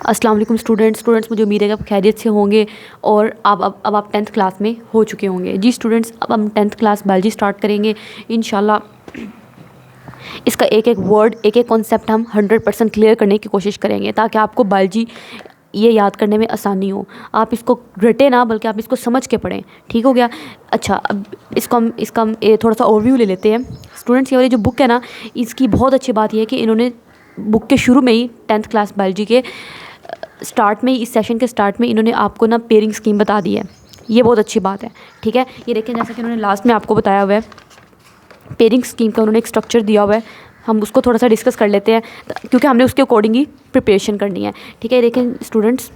अस्सलाम वालेकुम स्टूडेंट्स, मुझे उम्मीद है कि आप खैरियत से होंगे और अब आप 10th क्लास में हो चुके होंगे। जी स्टूडेंट्स, अब हम 10th क्लास बायोलॉजी स्टार्ट करेंगे इंशाल्लाह। इसका एक एक वर्ड, एक एक कॉन्सेप्ट हम 100% क्लियर करने की कोशिश करेंगे ताकि आपको बायोलॉजी ये याद करने में आसानी हो। आप इसको रटे ना, बल्कि आप इसको समझ के पढ़ें। ठीक हो गया। अच्छा, अब इसका हम थोड़ा सा ओवरव्यू ले लेते हैं। स्टूडेंट्स, ये वाली जो बुक है ना, इसकी बहुत अच्छी बात यह है कि इन्होंने बुक के शुरू में ही 10th क्लास बायोलॉजी के स्टार्ट में, इस सेशन के स्टार्ट में इन्होंने आपको ना पेयरिंग स्कीम बता दी है। ये बहुत अच्छी बात है। ठीक है, ये देखें, जैसा कि उन्होंने लास्ट में आपको बताया हुआ है, पेयरिंग स्कीम का उन्होंने एक स्ट्रक्चर दिया हुआ है। हम उसको थोड़ा सा डिस्कस कर लेते हैं क्योंकि हमने उसके अकॉर्डिंग ही प्रिपरेशन करनी है। ठीक है, देखें स्टूडेंट्स,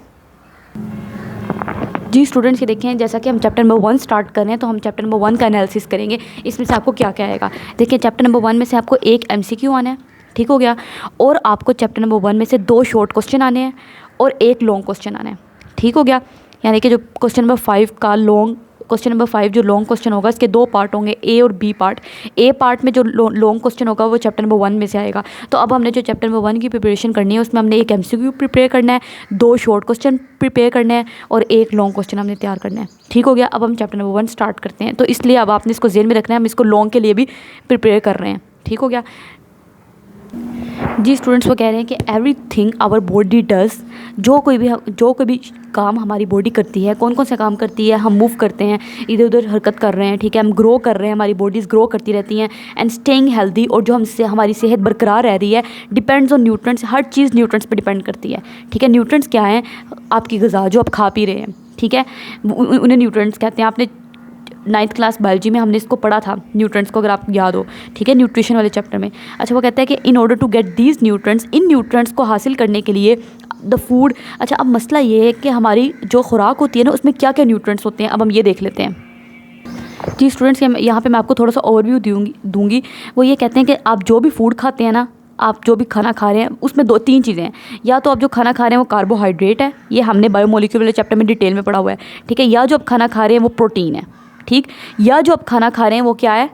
जी स्टूडेंट्स, ये देखें, जैसा कि हम चैप्टर नंबर 1 स्टार्ट कर रहे हैं तो हम चैप्टर नंबर 1 का एनालिसिस करेंगे। इसमें से आपको क्या क्या आएगा। देखिए, चैप्टर नंबर 1 में से आपको एक MCQ आना है। ठीक हो गया। और आपको चैप्टर नंबर 1 में से 2 शॉर्ट क्वेश्चन आने हैं और 1 लॉन्ग क्वेश्चन आना है। ठीक हो गया। यानी कि जो क्वेश्चन नंबर 5 का क्वेश्चन नंबर 5 जो लॉन्ग क्वेश्चन होगा, इसके 2 पार्ट होंगे, ए और बी पार्ट। ए पार्ट में जो लॉन्ग क्वेश्चन होगा वो चैप्टर नंबर 1 में से आएगा। तो अब हमने जो चैप्टर नंबर 1 की प्रिपरेशन करनी है, उसमें हमने एक MCQ प्रिपेयर करना है, 2 शॉर्ट क्वेश्चन प्रिपेयर करना है और 1 लॉन्ग क्वेश्चन हमने तैयार करना है। ठीक हो गया। अब हम चैप्टर नंबर 1 स्टार्ट करते हैं। तो इसलिए अब आपने इसको जेहन में रखना है, हम इसको लॉन्ग के लिए भी प्रिपेयर कर रहे हैं। ठीक हो गया। जी स्टूडेंट्स, वो कह रहे हैं कि एवरीथिंग आवर बॉडी डज, जो कोई भी काम हमारी बॉडी करती है, कौन कौन से काम करती है, हम मूव करते हैं, इधर उधर हरकत कर रहे हैं, ठीक है, हम ग्रो कर रहे हैं, हमारी बॉडीज़ ग्रो करती रहती हैं, एंड स्टेइंग हेल्दी, और जो हमसे हमारी सेहत बरकरार रह रही है, depends on nutrients. Her cheese nutrients पे डिपेंड करती है। ठीक है, न्यूट्रेंट्स क्या हैं? आपकी ग़िज़ा जो आप खा पी रहे हैं। ठीक है, उन्हें न्यूट्रेंट्स कहते हैं। आपने 9th क्लास बायोलॉजी में हमने इसको पढ़ा था, न्यूट्रेंट्स को, अगर आप याद हो। ठीक है, न्यूट्रिशन वाले चैप्टर में। अच्छा, वो कहता है कि in order to get these nutrients, in nutrients को हासिल करने के लिए द फूड। अच्छा, अब मसला ये है कि हमारी जो खुराक होती है ना, उसमें क्या क्या न्यूट्रेंट्स होते हैं, अब हम ये देख लेते हैं। जी स्टूडेंट्स, यहाँ पे मैं आपको थोड़ा सा ओवरव्यू दूंगी। वो ये कहते हैं कि आप जो भी फूड खाते हैं ना, आप जो भी खाना खा रहे हैं, उसमें 2-3 चीज़ें हैं। या तो आप जो खाना खा रहे हैं वो कार्बोहाइड्रेट है, ये हमने बायोमोलिक्यूल वाले चैप्टर में डिटेल में पढ़ा हुआ है। ठीक है, या जो आप खाना खा रहे हैं वो प्रोटीन है। ठीक, या जो आप खाना खा रहे हैं वो क्या है?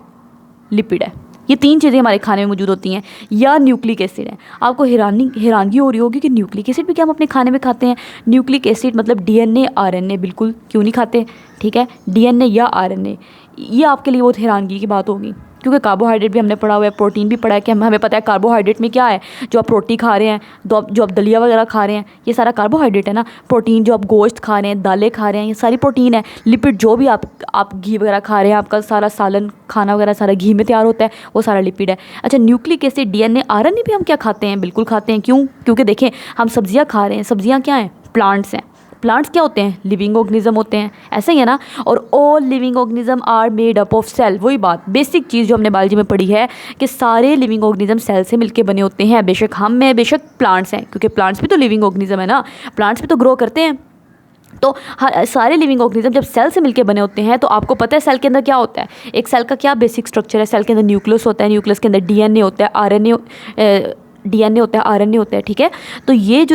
लिपिड है। ये 3 चीज़ें हमारे खाने में मौजूद होती हैं। या न्यूक्लिक एसिड है। आपको हैरानगी हो रही होगी कि न्यूक्लिक एसिड भी क्या हम अपने खाने में खाते हैं? न्यूक्लिक एसिड मतलब DNA RNA, बिल्कुल, क्यों नहीं खाते? ठीक है, DNA या RNA, ये आपके लिए बहुत हैरानगी की बात होगी क्योंकि कार्बोहाइड्रेट भी हमने पढ़ा हुआ है, प्रोटीन भी पढ़ा है कि हमें पता है कार्बोहाइड्रेट में क्या है। जो आप रोटी खा रहे हैं, जो आप दलिया वगैरह खा रहे हैं, ये सारा कार्बोहाइड्रेट है ना। प्रोटीन जो आप गोश्त खा रहे हैं, दालें खा रहे हैं, ये सारी प्रोटीन है। लिपिड जो भी आप घी वगैरह खा रहे हैं, आपका सारा सालन खाना वगैरह सारा घी में तैयार होता है, वो सारा लिपिड है। अच्छा, न्यूक्लिक एसिड DNA RNA भी हम क्या खाते हैं? बिल्कुल खाते हैं। क्यों? क्योंकि देखें, हम सब्जियाँ खा रहे हैं। सब्जियाँ क्या हैं? प्लांट्स हैं। प्लांट्स क्या होते हैं? लिविंग ऑर्गेनिज्म होते हैं, ऐसा ही है ना। और all living organism are made up of cell. वही बात, बेसिक चीज़ जो हमने बायोलॉजी में पढ़ी है कि सारे लिविंग ऑर्गेनिज्म सेल से मिलके बने होते हैं। बेशक हम हैं, बेशक प्लांट्स हैं, क्योंकि प्लांट्स भी तो लिविंग ऑर्गेनिज्म है ना, प्लांट्स भी तो ग्रो करते हैं। तो सारे लिविंग ऑर्गेनिज्म जब सेल से मिलके बने होते हैं, तो आपको पता है सेल के अंदर क्या होता है? एक सेल का क्या बेसिक स्ट्रक्चर है? सेल के अंदर न्यूक्लियस होता है, न्यूक्लियस के अंदर DNA होता है, DNA होता है, RNA होता है। ठीक है, तो ये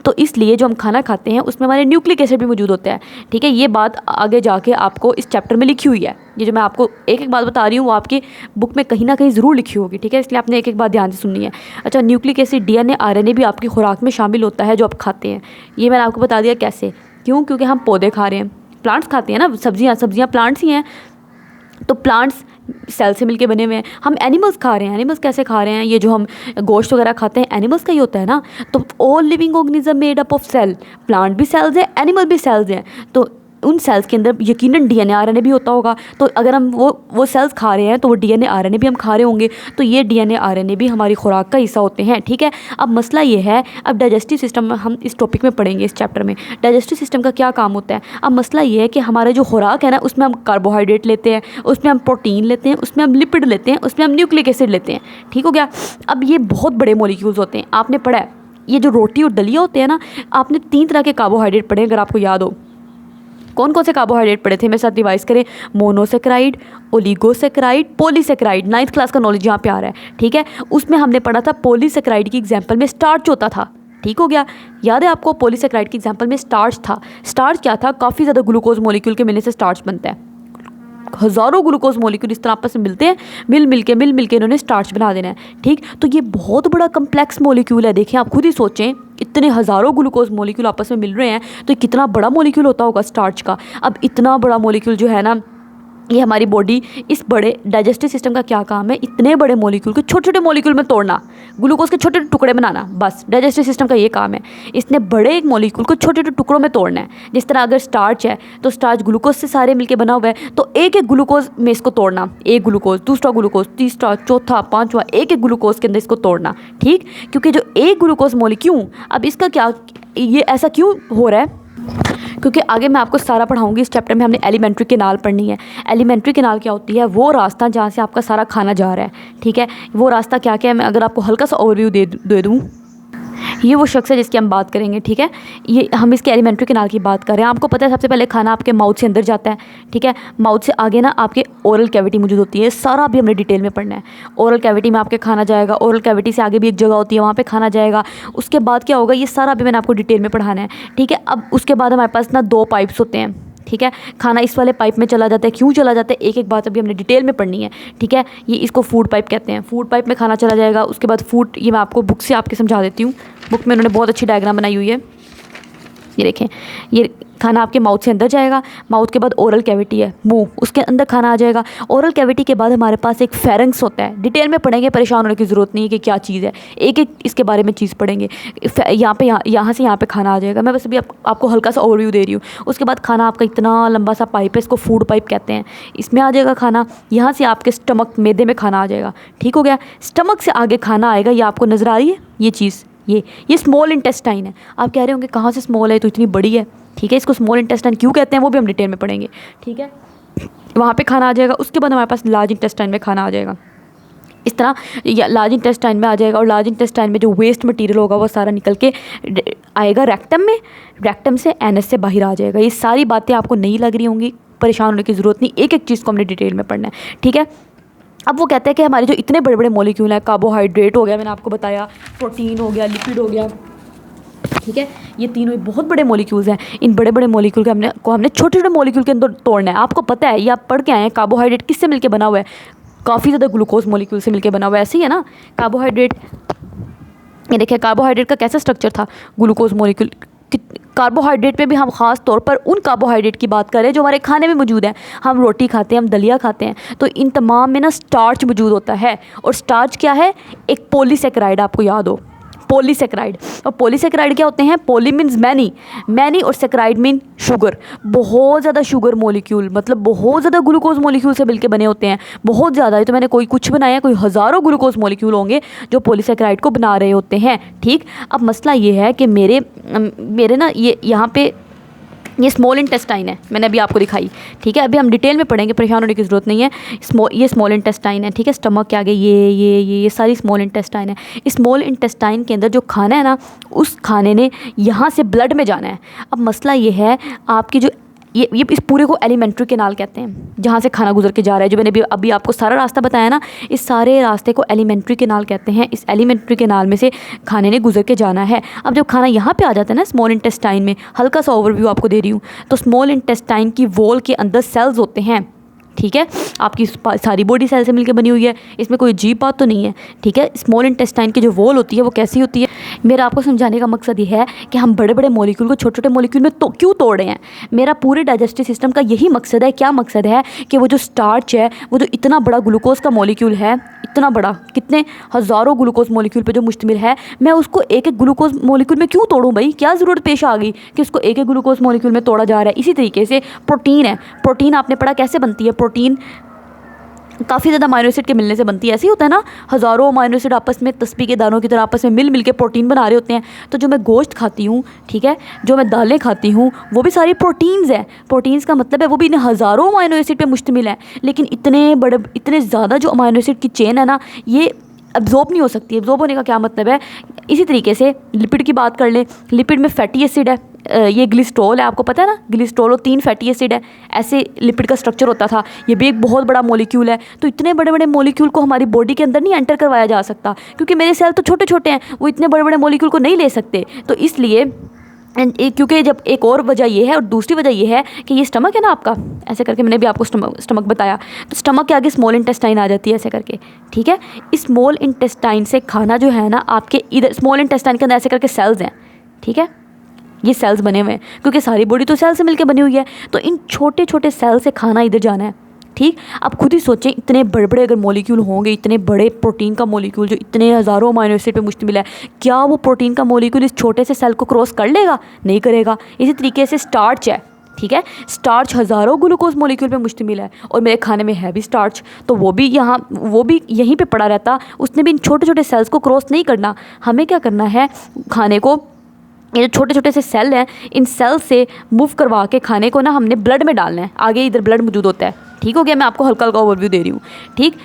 तो इसलिए जो हम खाना खाते हैं उसमें हमारे न्यूक्लिक एसिड भी मौजूद होता है। ठीक है, ये बात आगे जाके आपको इस चैप्टर में लिखी हुई है। ये जो मैं आपको एक एक बात बता रही हूँ वो आपकी बुक में कहीं ना कहीं ज़रूर लिखी होगी। ठीक है, इसलिए आपने एक एक बात ध्यान से सुननी है। अच्छा, न्यूक्लिक एसिड DNA RNA भी आपकी खुराक में शामिल होता है जो आप खाते हैं। ये मैंने आपको बता दिया कैसे। क्यों? क्योंकि हम पौधे खा रहे हैं, प्लांट्स खाते हैं ना, सब्जियाँ प्लांट्स ही हैं। तो प्लांट्स सेल से मिलके बने हुए हैं। हम एनिमल्स खा रहे हैं। एनिमल्स कैसे खा रहे हैं? ये जो हम गोश्त वगैरह खाते हैं, एनिमल्स का ही होता है ना। तो all living organism made up of cell, plant भी सेल्स हैं, एनिमल भी सेल्स हैं। तो उन सेल्स के अंदर यकीनन DNA RNA भी होता होगा। तो अगर हम वो सेल्स खा रहे हैं तो वो DNA RNA भी हम खा रहे होंगे। तो ये DNA RNA भी हमारी खुराक का हिस्सा होते हैं। ठीक है, अब मसला ये है, अब डाइजेस्टिव सिस्टम में हम इस टॉपिक में पढ़ेंगे, इस चैप्टर में डाइजेस्टिव सिस्टम का क्या काम होता है। अब मसला ये है कि हमारा जो खुराक है ना, उसमें हम कार्बोहाइड्रेट लेते हैं, उसमें हम प्रोटीन लेते हैं, उसमें हम लिपिड लेते हैं, उसमें हम न्यूक्लिक एसिड लेते हैं। ठीक हो गया। अब ये बहुत बड़े मॉलिक्यूल्स होते हैं। आपने पढ़ा है ये जो रोटी और दलिया होते हैं ना, आपने 3 तरह के कार्बोहाइड्रेट पढ़े, अगर आपको याद हो। कौन कौन से कार्बोहाइड्रेट पढ़े थे? मेरे साथ रिवाइज करें। Monosaccharide, oligosaccharide, polysaccharide. 9th class का नॉलेज यहाँ पे आ रहा है। ठीक है, उसमें हमने पढ़ा था पॉलीसेक्राइड की एग्जाम्पल में स्टार्च होता था। ठीक हो गया, याद है आपको? पॉलीसेक्राइड की एग्जाम्पल में स्टार्च था। स्टार्च क्या था? काफ़ी ज़्यादा ग्लूकोज मॉलिक्यूल के मिलने से स्टार्च बनता है। हज़ारों ग्लूकोज मॉलिक्यूल इस तरह आपस में मिलते हैं, मिल मिल के इन्होंने स्टार्च बना देना है। ठीक, तो ये बहुत बड़ा कम्प्लेक्स मॉलिक्यूल है। देखें, आप खुद ही सोचें, इतने हज़ारों ग्लूकोज मॉलिक्यूल आपस में मिल रहे हैं, तो कितना बड़ा मॉलिक्यूल होता होगा स्टार्च का। अब इतना बड़ा मॉलिक्यूल जो है ना, ये हमारी बॉडी, इस बड़े डाइजेस्टिव सिस्टम का क्या काम है, इतने बड़े मॉलिक्यूल को छोटे छोटे मॉलिक्यूल में तोड़ना, ग्लूकोज के छोटे छोटे टुकड़े बनाना, बस डाइजेस्टिव सिस्टम का ये काम है। इसने बड़े एक मॉलिक्यूल को छोटे छोटे टुकड़ों में तोड़ना है। जिस तरह अगर स्टार्च है तो स्टार्च ग्लूकोज से सारे मिलकर बना हुआ है, तो एक एक ग्लूकोज में इसको तोड़ना, एक ग्लूकोज, दूसरा ग्लूकोज, तीसरा, चौथा, पाँचवा, एक एक ग्लूकोज के अंदर इसको तोड़ना, ठीक। क्योंकि जो एक ग्लूकोज मॉलिक्यूल, अब इसका क्या, ये ऐसा क्यों हो रहा है, क्योंकि आगे मैं आपको सारा पढ़ाऊंगी। इस चैप्टर में हमने एलिमेंट्री केनाल पढ़नी है। एलिमेंट्री केनाल क्या होती है, वो रास्ता जहाँ से आपका सारा खाना जा रहा है, ठीक है। वो रास्ता क्या क्या है, मैं अगर आपको हल्का सा ओवरव्यू दे दूँ। ये वो शख्स है जिसकी हम बात करेंगे, ठीक है। ये हम इसके एलिमेंट्री केनाल की बात कर रहे हैं। आपको पता है सबसे पहले खाना आपके माउथ से अंदर जाता है, ठीक है। माउथ से आगे ना आपके ओरल कैविटी मौजूद होती है। सारा भी हमने डिटेल में पढ़ना है। ओरल कैविटी में आपके खाना जाएगा, ओरल कैविटी से आगे भी एक जगह होती है, वहाँ पे खाना जाएगा। उसके बाद क्या होगा, ये सारा भी मैंने आपको डिटेल में पढ़ाना है, ठीक है। अब उसके बाद हमारे पास ना 2 पाइप्स होते हैं, ठीक है। खाना इस वाले पाइप में चला जाता है, क्यों चला जाता है, एक एक बात अभी हमने डिटेल में पढ़नी है, ठीक है। ये इसको फूड पाइप कहते हैं। फूड पाइप में खाना चला जाएगा। उसके बाद फूड, ये मैं आपको बुक से आपके समझा देती हूँ। बुक में उन्होंने बहुत अच्छी डायग्राम बनाई हुई है। ये देखें, ये खाना आपके माउथ से अंदर जाएगा। माउथ के बाद ओरल कैविटी है, मुंह, उसके अंदर खाना आ जाएगा। ओरल कैविटी के बाद हमारे पास एक फेरेंक्स होता है। डिटेल में पढ़ेंगे, परेशान होने की ज़रूरत नहीं है कि क्या चीज़ है, एक एक इसके बारे में चीज़ पढ़ेंगे। यहाँ से यहाँ पे खाना आ जाएगा। मैं बस अभी आपको हल्का सा ओवरव्यू दे रही हूँ। उसके बाद खाना आपका इतना लंबा सा पाइप है, इसको फूड पाइप कहते हैं। इसमें आ जाएगा खाना, यहाँ से आपके स्टमक, मैदे में खाना आ जाएगा, ठीक हो गया। स्टमक से आगे खाना आएगा, ये आपको नज़र आ रही है ये चीज़, ये स्मॉल इंटेस्टाइन है। आप कह रहे होंगे कहाँ से स्मॉल है, तो इतनी बड़ी है, ठीक है। इसको स्मॉल इंटेस्टाइन क्यों कहते हैं वो भी हम डिटेल में पढ़ेंगे, ठीक है। वहाँ पे खाना आ जाएगा। उसके बाद हमारे पास लार्ज इंटेस्टाइन में खाना आ जाएगा। इस तरह लार्ज इंटेस्टाइन में आ जाएगा, और लार्ज इंटेस्टाइन में जो वेस्ट मटेरियल होगा वो सारा निकल के आएगा रेक्टम में। रेक्टम से एनस से बाहर आ जाएगा। ये सारी बातें आपको नहीं लग रही होंगी, परेशान होने की ज़रूरत नहीं, एक एक चीज़ को हमने डिटेल में पढ़ना है, ठीक है। अब वो कहते हैं कि हमारे जो इतने बड़े बड़े मॉलिक्यूल हैं, कार्बोहाइड्रेट हो गया, मैंने आपको बताया, प्रोटीन हो गया, लिपिड हो गया, ठीक है। ये तीनों बहुत बड़े मॉलिक्यूल्स हैं। इन बड़े बड़े मॉलिक्यूल के हमने छोटे छोटे मॉलिक्यूल के अंदर तोड़ना है। आपको पता है, ये आप पढ़ के आए हैं, कार्बोहाइड्रेट किससे मिलकर बना हुआ है, काफ़ी ज़्यादा ग्लूकोज मॉलिक्यूल से मिलकर बना हुआ है, ऐसे ही है ना। कार्बोहाइड्रेट, ये देखिए कार्बोहाइड्रेट का कैसा स्ट्रक्चर था, ग्लूकोज मॉलिक्यूल। कार्बोहाइड्रेट में भी हम ख़ास तौर पर उन कार्बोहाइड्रेट की बात करें जो हमारे खाने में मौजूद है। हम रोटी खाते हैं, हम दलिया खाते हैं, तो इन तमाम में ना स्टार्च मौजूद होता है। और स्टार्च क्या है, एक पॉलीसेकेराइड, आपको याद हो, पॉलीसेकेराइड। और पॉलीसेकेराइड क्या होते हैं, पॉली मीन्स मैनी, मैनी, और सेकेराइड मीन शुगर। बहुत ज़्यादा शुगर मॉलिक्यूल, मतलब बहुत ज़्यादा ग्लूकोज मॉलिक्यूल से मिलके बने होते हैं, बहुत ज़्यादा। ये तो मैंने कोई कुछ बनाया, कोई हज़ारों ग्लूकोज मॉलिक्यूल होंगे जो पॉलीसेकेराइड को बना रहे होते हैं, ठीक। अब मसला ये है कि मेरे ना ये यहाँ पे ये स्मॉल इंटेस्टाइन है, मैंने अभी आपको दिखाई, ठीक है। अभी हम डिटेल में पढ़ेंगे, परेशान होने की ज़रूरत नहीं है। ये स्मॉल इंटेस्टाइन है, ठीक है। स्टमक के आगे ये सारी स्मॉल इंटेस्टाइन है। इस स्मॉल इंटेस्टाइन के अंदर जो खाना है ना, उस खाने ने यहाँ से ब्लड में जाना है। अब मसला ये है, आपकी जो ये इस पूरे को एलिमेंट्री केनाल कहते हैं, जहाँ से खाना गुजर के जा रहा है। जो मैंने अभी आपको सारा रास्ता बताया ना, इस सारे रास्ते को एलिमेंट्री केनाल कहते हैं। इस एलिमेंट्री केनाल में से खाने ने गुजर के जाना है। अब जब खाना यहाँ पे आ जाता है ना स्मॉल इंटेस्टाइन में, हल्का सा ओवरव्यू आपको दे रही हूँ, तो स्मॉल इंटेस्टाइन की वॉल के अंदर सेल्स होते हैं, ठीक है। आपकी सारी बॉडी सेल से मिलकर बनी हुई है, इसमें कोई अजीब बात तो नहीं है, ठीक है। स्मॉल इंटेस्टाइन की जो वॉल होती है वो कैसी होती है, मेरा आपको समझाने का मकसद ये है कि हम बड़े बड़े मॉलिक्यूल को छोटे छोटे मॉलिक्यूल में तो क्यों तोड़ रहे हैं। मेरा पूरे डाइजेस्टिव सिस्टम का यही मकसद है। क्या मकसद है कि वो जो स्टार्च है, वो जो इतना बड़ा ग्लूकोज का मॉलिक्यूल है, इतना बड़ा, कितने हज़ारों ग्लूकोज मॉलिक्यूल पे जो मुश्तमिल है, मैं उसको एक एक ग्लूकोज मॉलिक्यूल में क्यों तोड़ूं भाई, क्या ज़रूरत पेश आ गई कि उसको एक एक ग्लूकोज मॉलिक्यूल में तोड़ा जा रहा है। इसी तरीके से प्रोटीन है, प्रोटीन आपने पढ़ा कैसे बनती है, प्रोटीन काफ़ी ज़्यादा अमाइनो एसिड के मिलने से बनती है। ऐसे ही होता है ना, हज़ारों अमाइनो एसिड आपस में तस्बीह के दानों की तरह आपस में मिल के प्रोटीन बना रहे होते हैं। तो जो मैं गोश्त खाती हूँ, ठीक है, जो मैं दालें खाती हूँ, वो भी सारी प्रोटीन्स है। प्रोटीन्स का मतलब है वो भी इन हज़ारों अमाइनो एसिड पे मुश्तमिल है। लेकिन इतने ज़्यादा जो अमाइनो एसिड की चेन है ना, ये एब्जॉर्ब नहीं हो सकती। एब्जॉर्ब होने का क्या मतलब है, इसी तरीके से लिपिड की बात कर लें, लिपिड में फैटी एसिड है, ये ग्लिस्ट्रोल है, आपको पता है ना, ग्लिस्ट्रोल और 3 फैटी एसिड है। ऐसे लिपिड का स्ट्रक्चर होता था। ये भी एक बहुत बड़ा मॉलिक्यूल है। तो इतने बड़े बड़े मॉलिक्यूल को हमारी बॉडी के अंदर नहीं एंटर करवाया जा सकता, क्योंकि मेरे सेल तो छोटे छोटे हैं, वो इतने बड़े बड़े मॉलिक्यूल को नहीं ले सकते। तो इसलिए क्योंकि जब एक और वजह ये है, और दूसरी वजह ये है कि ये स्टमक है ना आपका, ऐसे करके मैंने भी आपको स्टमक बताया, तो स्टमक के आगे स्मॉल इंटेस्टाइन आ जाती है ऐसे करके, ठीक है। इस स्मॉल इंटेस्टाइन से खाना जो है ना, आपके इधर स्मॉल इंटेस्टाइन के अंदर ऐसे करके सेल्स हैं, ठीक है, ये सेल्स बने हुए हैं क्योंकि सारी बॉडी तो सेल से मिलकर बनी हुई है। तो इन छोटे छोटे सेल से खाना इधर जाना है। ठीक, आप खुद ही सोचें, इतने बड़े बड़े अगर मॉलिक्यूल होंगे, इतने बड़े प्रोटीन का मॉलिक्यूल जो इतने हज़ारों अमीनो एसिड पे मुश्तमिल है, क्या वो प्रोटीन का मॉलिक्यूल इस छोटे से सेल को क्रॉस कर लेगा? नहीं करेगा। इसी तरीके से स्टार्च है, ठीक है, स्टार्च हज़ारों ग्लूकोज मॉलिक्यूल पे मुश्तमिल है और मेरे खाने में है भी स्टार्च, तो वो भी यहीं पे पड़ा रहता, उसने भी इन छोटे छोटे सेल्स को क्रॉस नहीं करना। हमें क्या करना है, खाने को, ये जो छोटे छोटे से सेल हैं, इन सेल से मूव करवा के खाने को ना हमने ब्लड में डालना है। आगे इधर ब्लड मौजूद होता है, ठीक हो गया, मैं आपको हल्का हल्का ओवरव्यू दे रही हूँ। ठीक,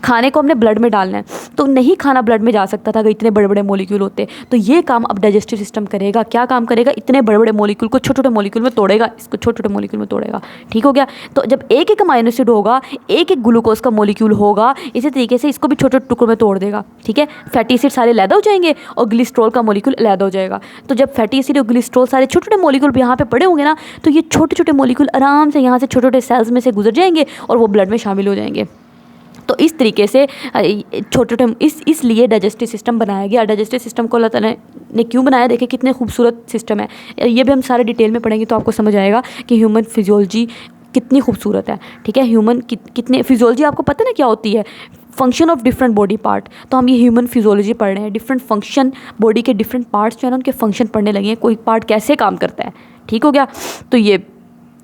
खाने को हमने ब्लड में डालना है, तो नहीं खाना ब्लड में जा सकता था अगर इतने बड़े बड़े मॉलिक्यूल होते। तो ये काम अब डाइजेस्टिव सिस्टम करेगा। क्या काम करेगा? इतने बड़े बड़े मॉलिक्यूल को छोटे छोटे मॉलिक्यूल में तोड़ेगा, इसको छोटे छोटे मॉलिक्यूल में तोड़ेगा। ठीक हो गया। तो जब एक एक अमाइनो एसिड होगा, एक एक ग्लूकोज का मॉलिक्यूल होगा, इसी तरीके से इसको भी छोटे छोटे टुकड़ों में तोड़ देगा। ठीक है, फैटी एसिड सारे अलग हो जाएंगे और ग्लिस्ट्रोल का मॉलिक्यूल अलग हो जाएगा। तो जब फैटी एसिड और ग्लिस्ट्रोल सारे छोटे छोटे मॉलिक्यूल यहाँ पे पड़े होंगे ना, तो ये छोटे छोटे मॉलिक्यूल आराम से यहाँ से छोटे छोटे सेल्स में से गुजर जाएंगे और वो ब्लड में शामिल हो जाएंगे। तो इस तरीके से छोटे छोटे इसलिए डाइजेस्टिव सिस्टम बनाया गया। डाइजेस्टिव सिस्टम को अल्लाह ताला ने क्यों बनाया, देखिए कितने खूबसूरत सिस्टम है। ये भी हम सारे डिटेल में पढ़ेंगे तो आपको समझ आएगा कि ह्यूमन फिजियोलॉजी कितनी खूबसूरत है। ठीक है, ह्यूमन कितने फिजियोलॉजी आपको पता है ना क्या होती है? Function of different body part. तो हम ये ह्यूमन फिजियोलॉजी पढ़ रहे हैं, डिफरेंट फंक्शन, बॉडी के डिफरेंट पार्ट्स जो है ना उनके फंक्शन पढ़ने लगे हैं, कोई पार्ट कैसे काम करता है। ठीक हो गया। तो ये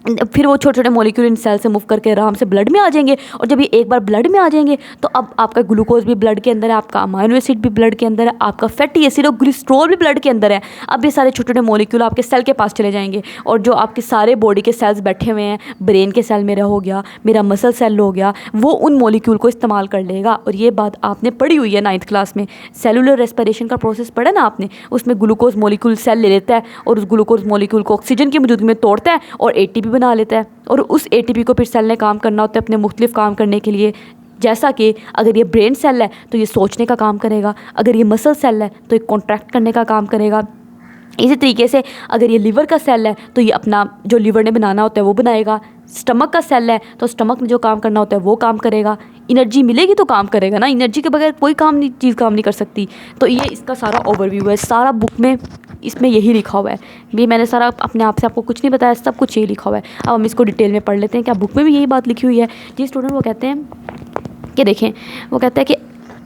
फिर वो छोटे छोटे मॉलिक्यूल इन सेल से मूव करके आराम से ब्लड में आ जाएंगे और जब ये एक बार ब्लड में आ जाएंगे तो अब आपका ग्लूकोज भी ब्लड के अंदर है, आपका अमाइनो एसिड भी ब्लड के अंदर है, आपका फैटी एसिड और ग्लिस्ट्रोल भी ब्लड के अंदर है। अब ये सारे छोटे छोटे मॉलिक्यूल आपके सेल के पास चले जाएंगे और जो आपके सारे बॉडी के सेल्स बैठे हुए हैं, ब्रेन के सेल मेरा हो गया, मेरा मसल सेल हो गया, वो उन मॉलिक्यूल को इस्तेमाल कर लेगा। और ये बात आपने पढ़ी हुई है 9th क्लास में, सेलुलर रेस्पिरेशन का प्रोसेस पढ़ा ना आपने, उसमें ग्लूकोज मॉलिक्यूल सेल ले लेता है और उस ग्लूकोज मॉलिक्यूल को ऑक्सीजन की मौजूदगी में तोड़ता है और ATP बना लेता है और उस ATP को फिर सेल ने काम करना होता है अपने मुख्तलिफ काम करने के लिए। जैसा कि अगर ये ब्रेन सेल है तो ये सोचने का काम करेगा, अगर ये मसल सेल है तो ये कॉन्ट्रैक्ट करने का काम करेगा। इसी तरीके से अगर ये लिवर का सेल है तो ये अपना जो लिवर ने बनाना होता है वो बनाएगा। स्टमक का सेल है तो स्टमक में जो काम करना होता है वो काम करेगा। एनर्जी मिलेगी तो काम करेगा ना, एनर्जी के बगैर कोई चीज़ काम नहीं कर सकती। तो ये इसका सारा ओवरव्यू है, सारा बुक में इसमें यही लिखा हुआ है। भी मैंने सारा अपने आप से आपको कुछ नहीं बताया, सब कुछ यही लिखा हुआ है। अब हम इसको डिटेल में पढ़ लेते हैं। क्या बुक में भी यही बात लिखी हुई है? जी स्टूडेंट, वो कहते हैं कि देखें, वो कहता है कि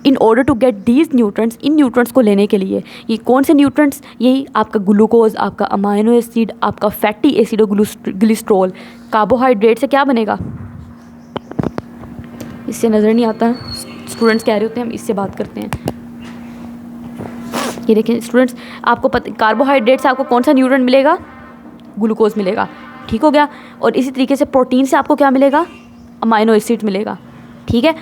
in order to get these nutrients, in nutrients को लेने के लिए, ये कौन से न्यूट्रंट्स? यही आपका ग्लूकोज, आपका अमाइनो एसिड, आपका फैटी एसिड और ग्लिस्ट्रोल। कार्बोहाइड्रेट से क्या बनेगा? इससे नज़र नहीं आता, स्टूडेंट्स कह रहे होते हैं हम इससे बात करते हैं। ये देखिए स्टूडेंट्स, आपको पता कार्बोहाइड्रेट से आपको कौन सा न्यूट्रंट मिलेगा? ग्लूकोज मिलेगा। ठीक हो गया। और इसी तरीके से प्रोटीन से आपको क्या मिलेगा? अमाइनो एसिड मिलेगा। ठीक है,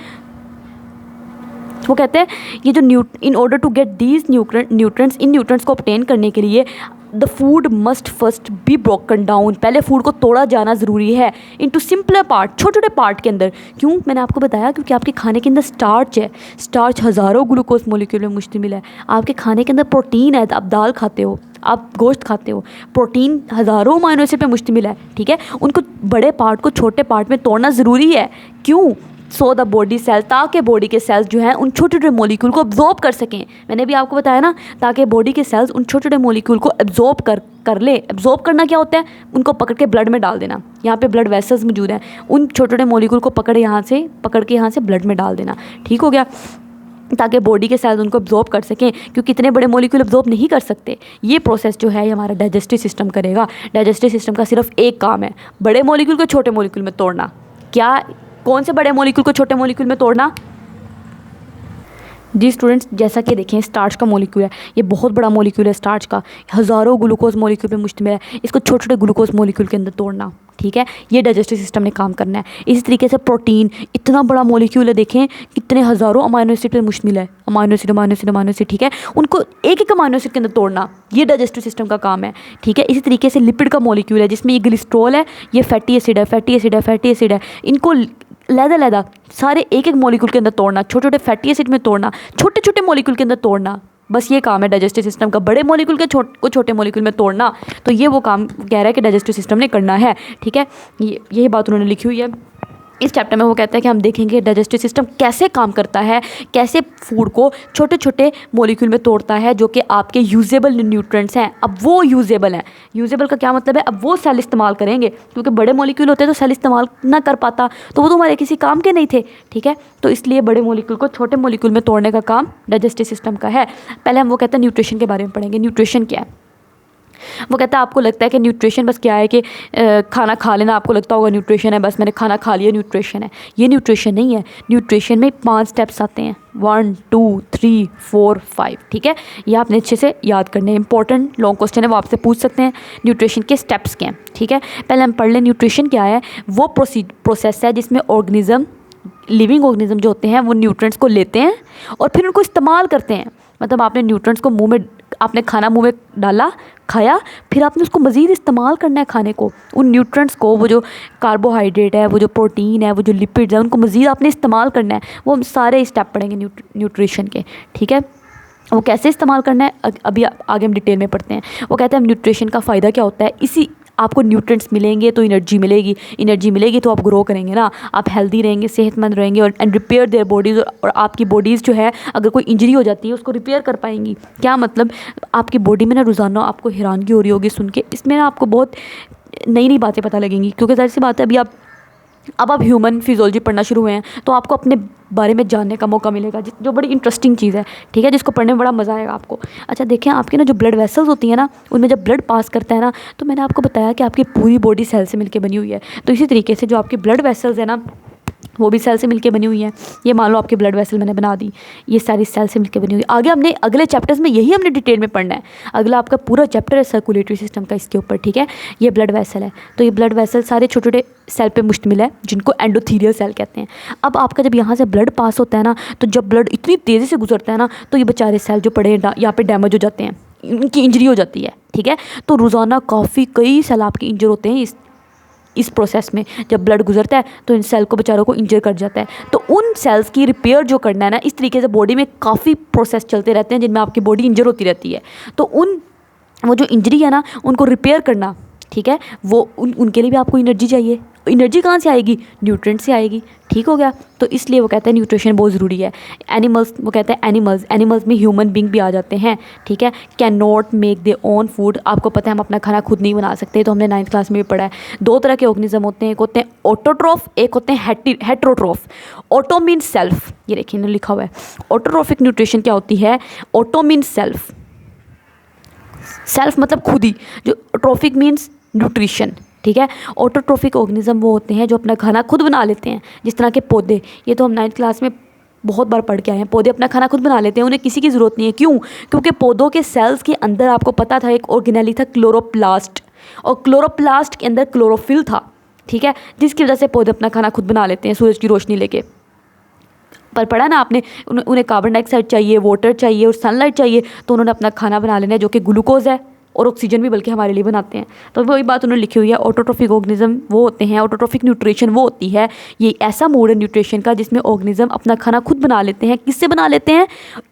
वो कहते हैं ये जो in order to get these nutrients, in nutrients को ऑब्टेन करने के लिए the food must first be broken down, पहले फूड को तोड़ा जाना ज़रूरी है इनटू सिंपलर पार्ट, छोटे छोटे पार्ट के अंदर। क्यों? मैंने आपको बताया क्योंकि आपके खाने के अंदर स्टार्च है, स्टार्च हज़ारों ग्लूकोज मॉलिक्यूल में मुश्तमिल है। आपके खाने के अंदर प्रोटीन है, आप दाल खाते हो, आप गोश्त खाते हो, प्रोटीन हज़ारों अमाइनो एसिड पे मुश्तमिल है। ठीक है, उनको बड़े पार्ट को छोटे पार्ट में तोड़ना ज़रूरी है। क्यों? सो द बॉडी सेल, ताकि बॉडी के सेल्स जो हैं उन छोटे छोटे मॉलिक्यूल को एब्जॉर्ब कर सकें। मैंने भी आपको बताया ना, ताकि बॉडी के सेल्स उन छोटे छोटे मॉलिक्यूल को एब्जॉर्ब कर ले। एब्जॉर्ब करना क्या होता है? उनको पकड़ के ब्लड में डाल देना। यहाँ पे ब्लड वेसल्स मौजूद हैं, उन छोटे छोटे मॉलिक्यूल को पकड़ के यहाँ से ब्लड में डाल देना। ठीक हो गया, ताकि बॉडी के सेल्स उनको एब्जॉर्ब कर सकें, क्योंकि इतने बड़े मॉलिक्यूल एब्जॉर्ब नहीं कर सकते। ये प्रोसेस जो है हमारा डाइजेस्टिव सिस्टम करेगा। डाइजेस्टिव सिस्टम का सिर्फ एक काम है, बड़े मॉलिक्यूल को छोटे मॉलिक्यूल में तोड़ना। क्या? कौन से बड़े मॉलिक्यूल को छोटे मॉलिक्यूल में तोड़ना? जी स्टूडेंट्स, जैसा कि देखें स्टार्च का मॉलिक्यूल है, ये बहुत बड़ा मॉलिक्यूल है स्टार्च का, हज़ारों ग्लूकोज मॉलिक्यूल पे मुश्तमिल है। इसको छोटे छोटे ग्लूकोज मॉलिक्यूल के अंदर तोड़ना। ठीक है, ये डाइजेस्टिव सिस्टम ने काम करना है। इसी तरीके से प्रोटीन, इतना बड़ा मॉलिक्यूल है, देखें कितने हज़ारों अमाइनो एसिड पे मुश्तमिल है। अमाइनो एसिड, ठीक है, उनको एक एक अमाइनो एसिड के अंदर तोड़ना, ये डाइजेस्टिव सिस्टम का काम है। ठीक है, इसी तरीके से लिपिड का मॉलिक्यूल है, जिसमें ये ग्लिस्ट्रोल है, ये फैटी एसिड है, इनको लहदा सारे एक एक मॉलिक्यूल के अंदर तोड़ना, छोटे छोटे फैटी एसिड में तोड़ना, छोटे छोटे मॉलिक्यूल के अंदर तोड़ना। बस ये काम है डाइजेस्टिव सिस्टम का, बड़े मॉलिक्यूल के को छोटे मॉलिक्यूल में तोड़ना। तो ये वो काम कह रहा है कि डाइजेस्टिव सिस्टम ने करना है। ठीक है, यही बात उन्होंने लिखी हुई है। इस चैप्टर में वो कहता है कि हम देखेंगे डाइजेस्टिव सिस्टम कैसे काम करता है, कैसे फूड को छोटे छोटे मॉलिक्यूल में तोड़ता है जो कि आपके यूजेबल न्यूट्रिएंट्स हैं। अब वो यूजेबल हैं, यूजेबल का क्या मतलब है, अब वो सेल इस्तेमाल करेंगे, क्योंकि बड़े मॉलिक्यूल होते हैं तो सेल इस्तेमाल ना कर पाता, तो वो तो हमारे किसी काम के नहीं थे, ठीक है। तो इसलिए बड़े मॉलिक्यूल को छोटे मॉलिक्यूल में तोड़ने का काम डाइजेस्टिव सिस्टम का है। पहले हम वो कहते हैं न्यूट्रिशन के बारे में पढ़ेंगे। न्यूट्रिशन क्या है? वो कहता है आपको लगता है कि न्यूट्रिशन बस क्या है कि खाना खा लेना, आपको लगता होगा न्यूट्रिशन है बस मैंने खाना खा लिया न्यूट्रिशन है। ये न्यूट्रिशन नहीं है। न्यूट्रिशन में 5 स्टेप्स आते हैं, 1 2 3 4 5, ठीक है। ये आपने अच्छे से याद करने हैं, इंपॉर्टेंट लॉन्ग क्वेश्चन है, वो आपसे पूछ सकते हैं न्यूट्रिशन के स्टेप्स क्या हैं, ठीक है। पहले हम पढ़ लें न्यूट्रिशन क्या है। वो प्रोसेस है जिसमें ऑर्गेनिज्म, लिविंग ऑर्गेनिज्म जो होते हैं वो न्यूट्रिएंट्स को लेते हैं और फिर उनको इस्तेमाल करते हैं। मतलब आपने न्यूट्रिएंट्स को मुंह में, आपने खाना मुंह में डाला, खाया, फिर आपने उसको मज़ीद इस्तेमाल करना है खाने को, उन न्यूट्रिएंट्स को, वो जो कार्बोहाइड्रेट है, वो जो प्रोटीन है, वो जो लिपिड्स है, उनको मज़ीद आपने इस्तेमाल करना है। वो हम सारे स्टेप पढ़ेंगे न्यूट्रिशन के, ठीक है। वो कैसे इस्तेमाल करना है अभी आगे हम डिटेल में पढ़ते हैं। वो कहते हैं न्यूट्रिशन का फ़ायदा क्या होता है, इसी आपको न्यूट्रिएंट्स मिलेंगे तो एनर्जी मिलेगी, एनर्जी मिलेगी तो आप ग्रो करेंगे ना, आप हेल्दी रहेंगे, सेहतमंद रहेंगे और एंड रिपेयर देयर बॉडीज़, और आपकी बॉडीज़ जो है अगर कोई इंजरी हो जाती है उसको रिपेयर कर पाएंगी। क्या मतलब, आपकी बॉडी में ना रोज़ाना आपको हैरानगी हो रही होगी सुन के, इसमें ना आपको बहुत नई नई बातें पता लगेंगी, क्योंकि जाहिर सी बात है अभी आप ह्यूमन फिजियोलॉजी पढ़ना शुरू हुए हैं तो आपको अपने बारे में जानने का मौका मिलेगा, जो बड़ी इंटरेस्टिंग चीज़ है, ठीक है, जिसको पढ़ने में बड़ा मज़ा आएगा आपको। अच्छा देखें, आपकी ना जो ब्लड वेसल्स होती हैं ना, उनमें जब ब्लड पास करता है ना, तो मैंने आपको बताया कि आपकी पूरी बॉडी सेल से मिलकर बनी हुई है। तो इसी तरीके से जो आपकी ब्लड वेसल्स है ना, वो भी सेल से मिलके बनी हुई है। ये मान लो आपकी ब्लड वेसल मैंने बना दी, ये सारी सेल से मिलके बनी हुई है। आगे हमने अगले चैप्टर्स में यही हमने डिटेल में पढ़ना है। अगला आपका पूरा चैप्टर है सर्कुलेटरी सिस्टम का इसके ऊपर, ठीक है। ये ब्लड वेसल है, तो ये ब्लड वेसल सारे छोटे छोटे सेल पे मुश्तमिल है जिनको एंडोथीलियल सेल कहते हैं। अब आपका जब यहाँ से ब्लड पास होता है ना, तो जब ब्लड इतनी तेज़ी से गुजरता है ना, तो ये बेचारे सेल जो पड़े यहाँ पे डैमेज हो जाते हैं, इनकी इंजरी हो जाती है, ठीक है। तो रोज़ाना काफ़ी कई सेल आपके इंजर होते हैं इस प्रोसेस में। जब ब्लड गुजरता है तो इन सेल को बेचारों को इंजर कर जाता है। तो उन सेल्स की रिपेयर जो करना है ना, इस तरीके से बॉडी में काफ़ी प्रोसेस चलते रहते हैं जिनमें आपकी बॉडी इंजर होती रहती है। तो वो जो इंजरी है ना, उनको रिपेयर करना, ठीक है, वो उनके लिए भी आपको एनर्जी चाहिए। एनर्जी कहाँ से आएगी? न्यूट्रिएंट से आएगी, ठीक हो गया। तो इसलिए वो कहते हैं न्यूट्रिशन बहुत ज़रूरी है। एनिमल्स, वो कहते हैं एनिमल्स में ह्यूमन बींग भी आ जाते हैं, ठीक है। Can not make they own food. आपको पता है हम अपना खाना खुद नहीं बना सकते, तो हमने 9th क्लास में भी पढ़ा है। 2 तरह के ऑर्गेनिज्म होते हैं, एक होते हैं ऑटोट्रॉफ, एक होते हैं हेटेरोट्रॉफ। ऑटो मीन सेल्फ, ये देखिए लिखा हुआ है। ऑटोट्रॉफिक न्यूट्रिशन क्या होती है? ऑटो मीन सेल्फ, सेल्फ मतलब खुद ही, जो ट्रॉफिक मीन्स न्यूट्रिशन, ठीक है। ऑटोट्रॉफिक ऑर्गेनिज्म वो होते हैं जो अपना खाना खुद बना लेते हैं, जिस तरह के पौधे। ये तो हम 9th क्लास में बहुत बार पढ़ के आए हैं। पौधे अपना खाना खुद बना लेते हैं, उन्हें किसी की ज़रूरत नहीं है। क्यों? क्योंकि पौधों के सेल्स के अंदर आपको पता था एक ऑर्गेनेली था, क्लोरोप्लास्ट, और क्लोरोप्लास्ट के अंदर क्लोरोफिल था, ठीक है, जिसकी वजह से पौधे अपना खाना खुद बना लेते हैं सूरज की रोशनी लेके। पर पढ़ा ना आपने, उन्हें कार्बन डाइऑक्साइड चाहिए, वाटर चाहिए और सनलाइट चाहिए, तो उन्होंने अपना खाना बना लेना है, जो कि ग्लूकोज है और ऑक्सीजन भी बल्कि हमारे लिए बनाते हैं। तो वही बात उन्होंने लिखी हुई है। ऑटोट्रॉफिक ऑर्गेनिज्म वो होते हैं, ऑटोट्रॉफिक न्यूट्रिशन वो होती है, ये ऐसा मोड है न्यूट्रिशन का जिसमें ऑर्गेनिज्म अपना खाना खुद बना लेते हैं। किससे बना लेते हैं?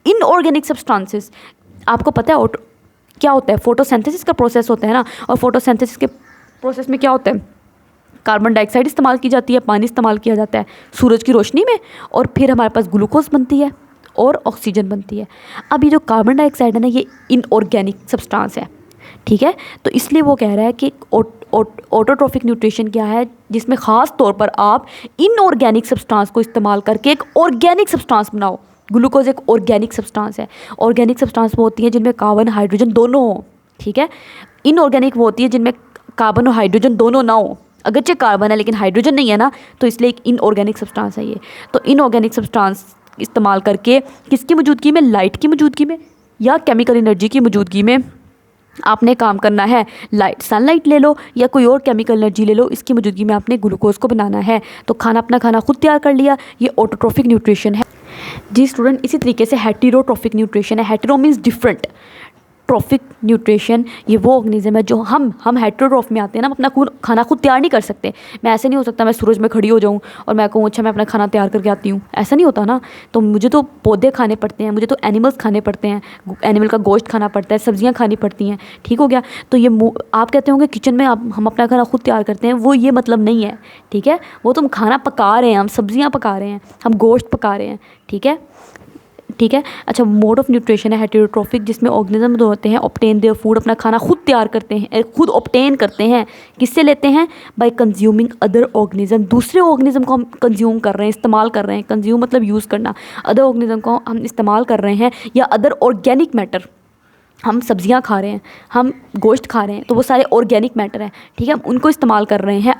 Inorganic substances. आपको पता है क्या होता है? फोटोसिंथेसिस का प्रोसेस होता है ना, और फोटोसिंथेसिस के प्रोसेस में क्या होता है? कार्बन डाइऑक्साइड इस्तेमाल की जाती है, पानी इस्तेमाल किया जाता है सूरज की रोशनी में, और फिर हमारे पास ग्लूकोज बनती है और ऑक्सीजन बनती है। अब ये जो कार्बन डाइऑक्साइड है ना, ये इनऑर्गेनिक सब्सटेंस है, ठीक है। तो इसलिए वो कह रहा है कि ऑटोट्रॉफिक न्यूट्रिशन क्या है, जिसमें ख़ास तौर पर आप इनऑर्गेनिक सब्सटेंस को इस्तेमाल करके एक ऑर्गेनिक सब्सटेंस बनाओ। ग्लूकोज एक ऑर्गेनिक सब्सटेंस है। ऑर्गेनिक सब्सटेंस वो होती है जिनमें कार्बन हाइड्रोजन दोनों हो, ठीक है। इनऑर्गेनिक वो होती है जिनमें कार्बन और हाइड्रोजन दोनों ना हो, अगरचे कार्बन है लेकिन हाइड्रोजन नहीं है ना, तो इसलिए एक इनऑर्गेनिक सब्सटेंस है ये। तो इनऑर्गेनिक सब्सटेंस इस्तेमाल करके किसकी मौजूदगी में? लाइट की मौजूदगी में या केमिकल एनर्जी की मौजूदगी में आपने काम करना है। लाइट, सनलाइट ले लो या कोई और केमिकल एनर्जी ले लो, इसकी मौजूदगी में आपने ग्लूकोज को बनाना है। तो अपना खाना खुद तैयार कर लिया, ये ऑटोट्रॉफिक न्यूट्रिशन है। जी स्टूडेंट, इसी तरीके से हेटेरोट्रॉफिक न्यूट्रिशन है। Hetero means different, trophic nutrition ये वो ऑर्गेनिज्म है जो हम हेटेरोट्रॉफ में आते हैं ना, हम अपना खाना खुद तैयार नहीं कर सकते। मैं ऐसे नहीं हो सकता मैं सूरज में खड़ी हो जाऊँ और मैं कहूँ अच्छा मैं अपना खाना तैयार करके आती हूँ, ऐसा नहीं होता ना। तो मुझे तो पौधे खाने पड़ते हैं, मुझे तो एनिमल्स खाने पड़ते हैं, एनिमल का गोश्त खाना पड़ता है, सब्जियाँ खानी पड़ती हैं, ठीक हो गया। तो ये आप कहते होंगे किचन में हम अपना खाना खुद तैयार करते हैं, वो ये मतलब नहीं है, ठीक है। वो तुम खाना पका रहे हैं, हम सब्जियाँ पका रहे हैं, हम गोश्त पका रहे हैं, ठीक है, ठीक है। अच्छा, मोड ऑफ न्यूट्रिशन है हेटेरोट्रॉफिक, जिसमें ऑर्गेनिज्म जो होते हैं ऑब्टेन देयर फूड, अपना खाना खुद तैयार करते हैं, खुद ऑब्टेन करते हैं। किससे लेते हैं? बाय कंज्यूमिंग अदर ऑर्गेनिज्म, दूसरे ऑर्गेनिज्म को हम कंज्यूम कर रहे हैं, इस्तेमाल कर रहे हैं। कंज्यूम मतलब यूज़ करना, अदर ऑर्गेनिज्म को हम इस्तेमाल कर रहे हैं, या अदर ऑर्गेनिक मैटर, हम सब्जियां खा रहे हैं, हम गोश्त खा रहे हैं, तो वो सारे ऑर्गेनिक मैटर हैं, ठीक है। हम उनको इस्तेमाल कर रहे हैं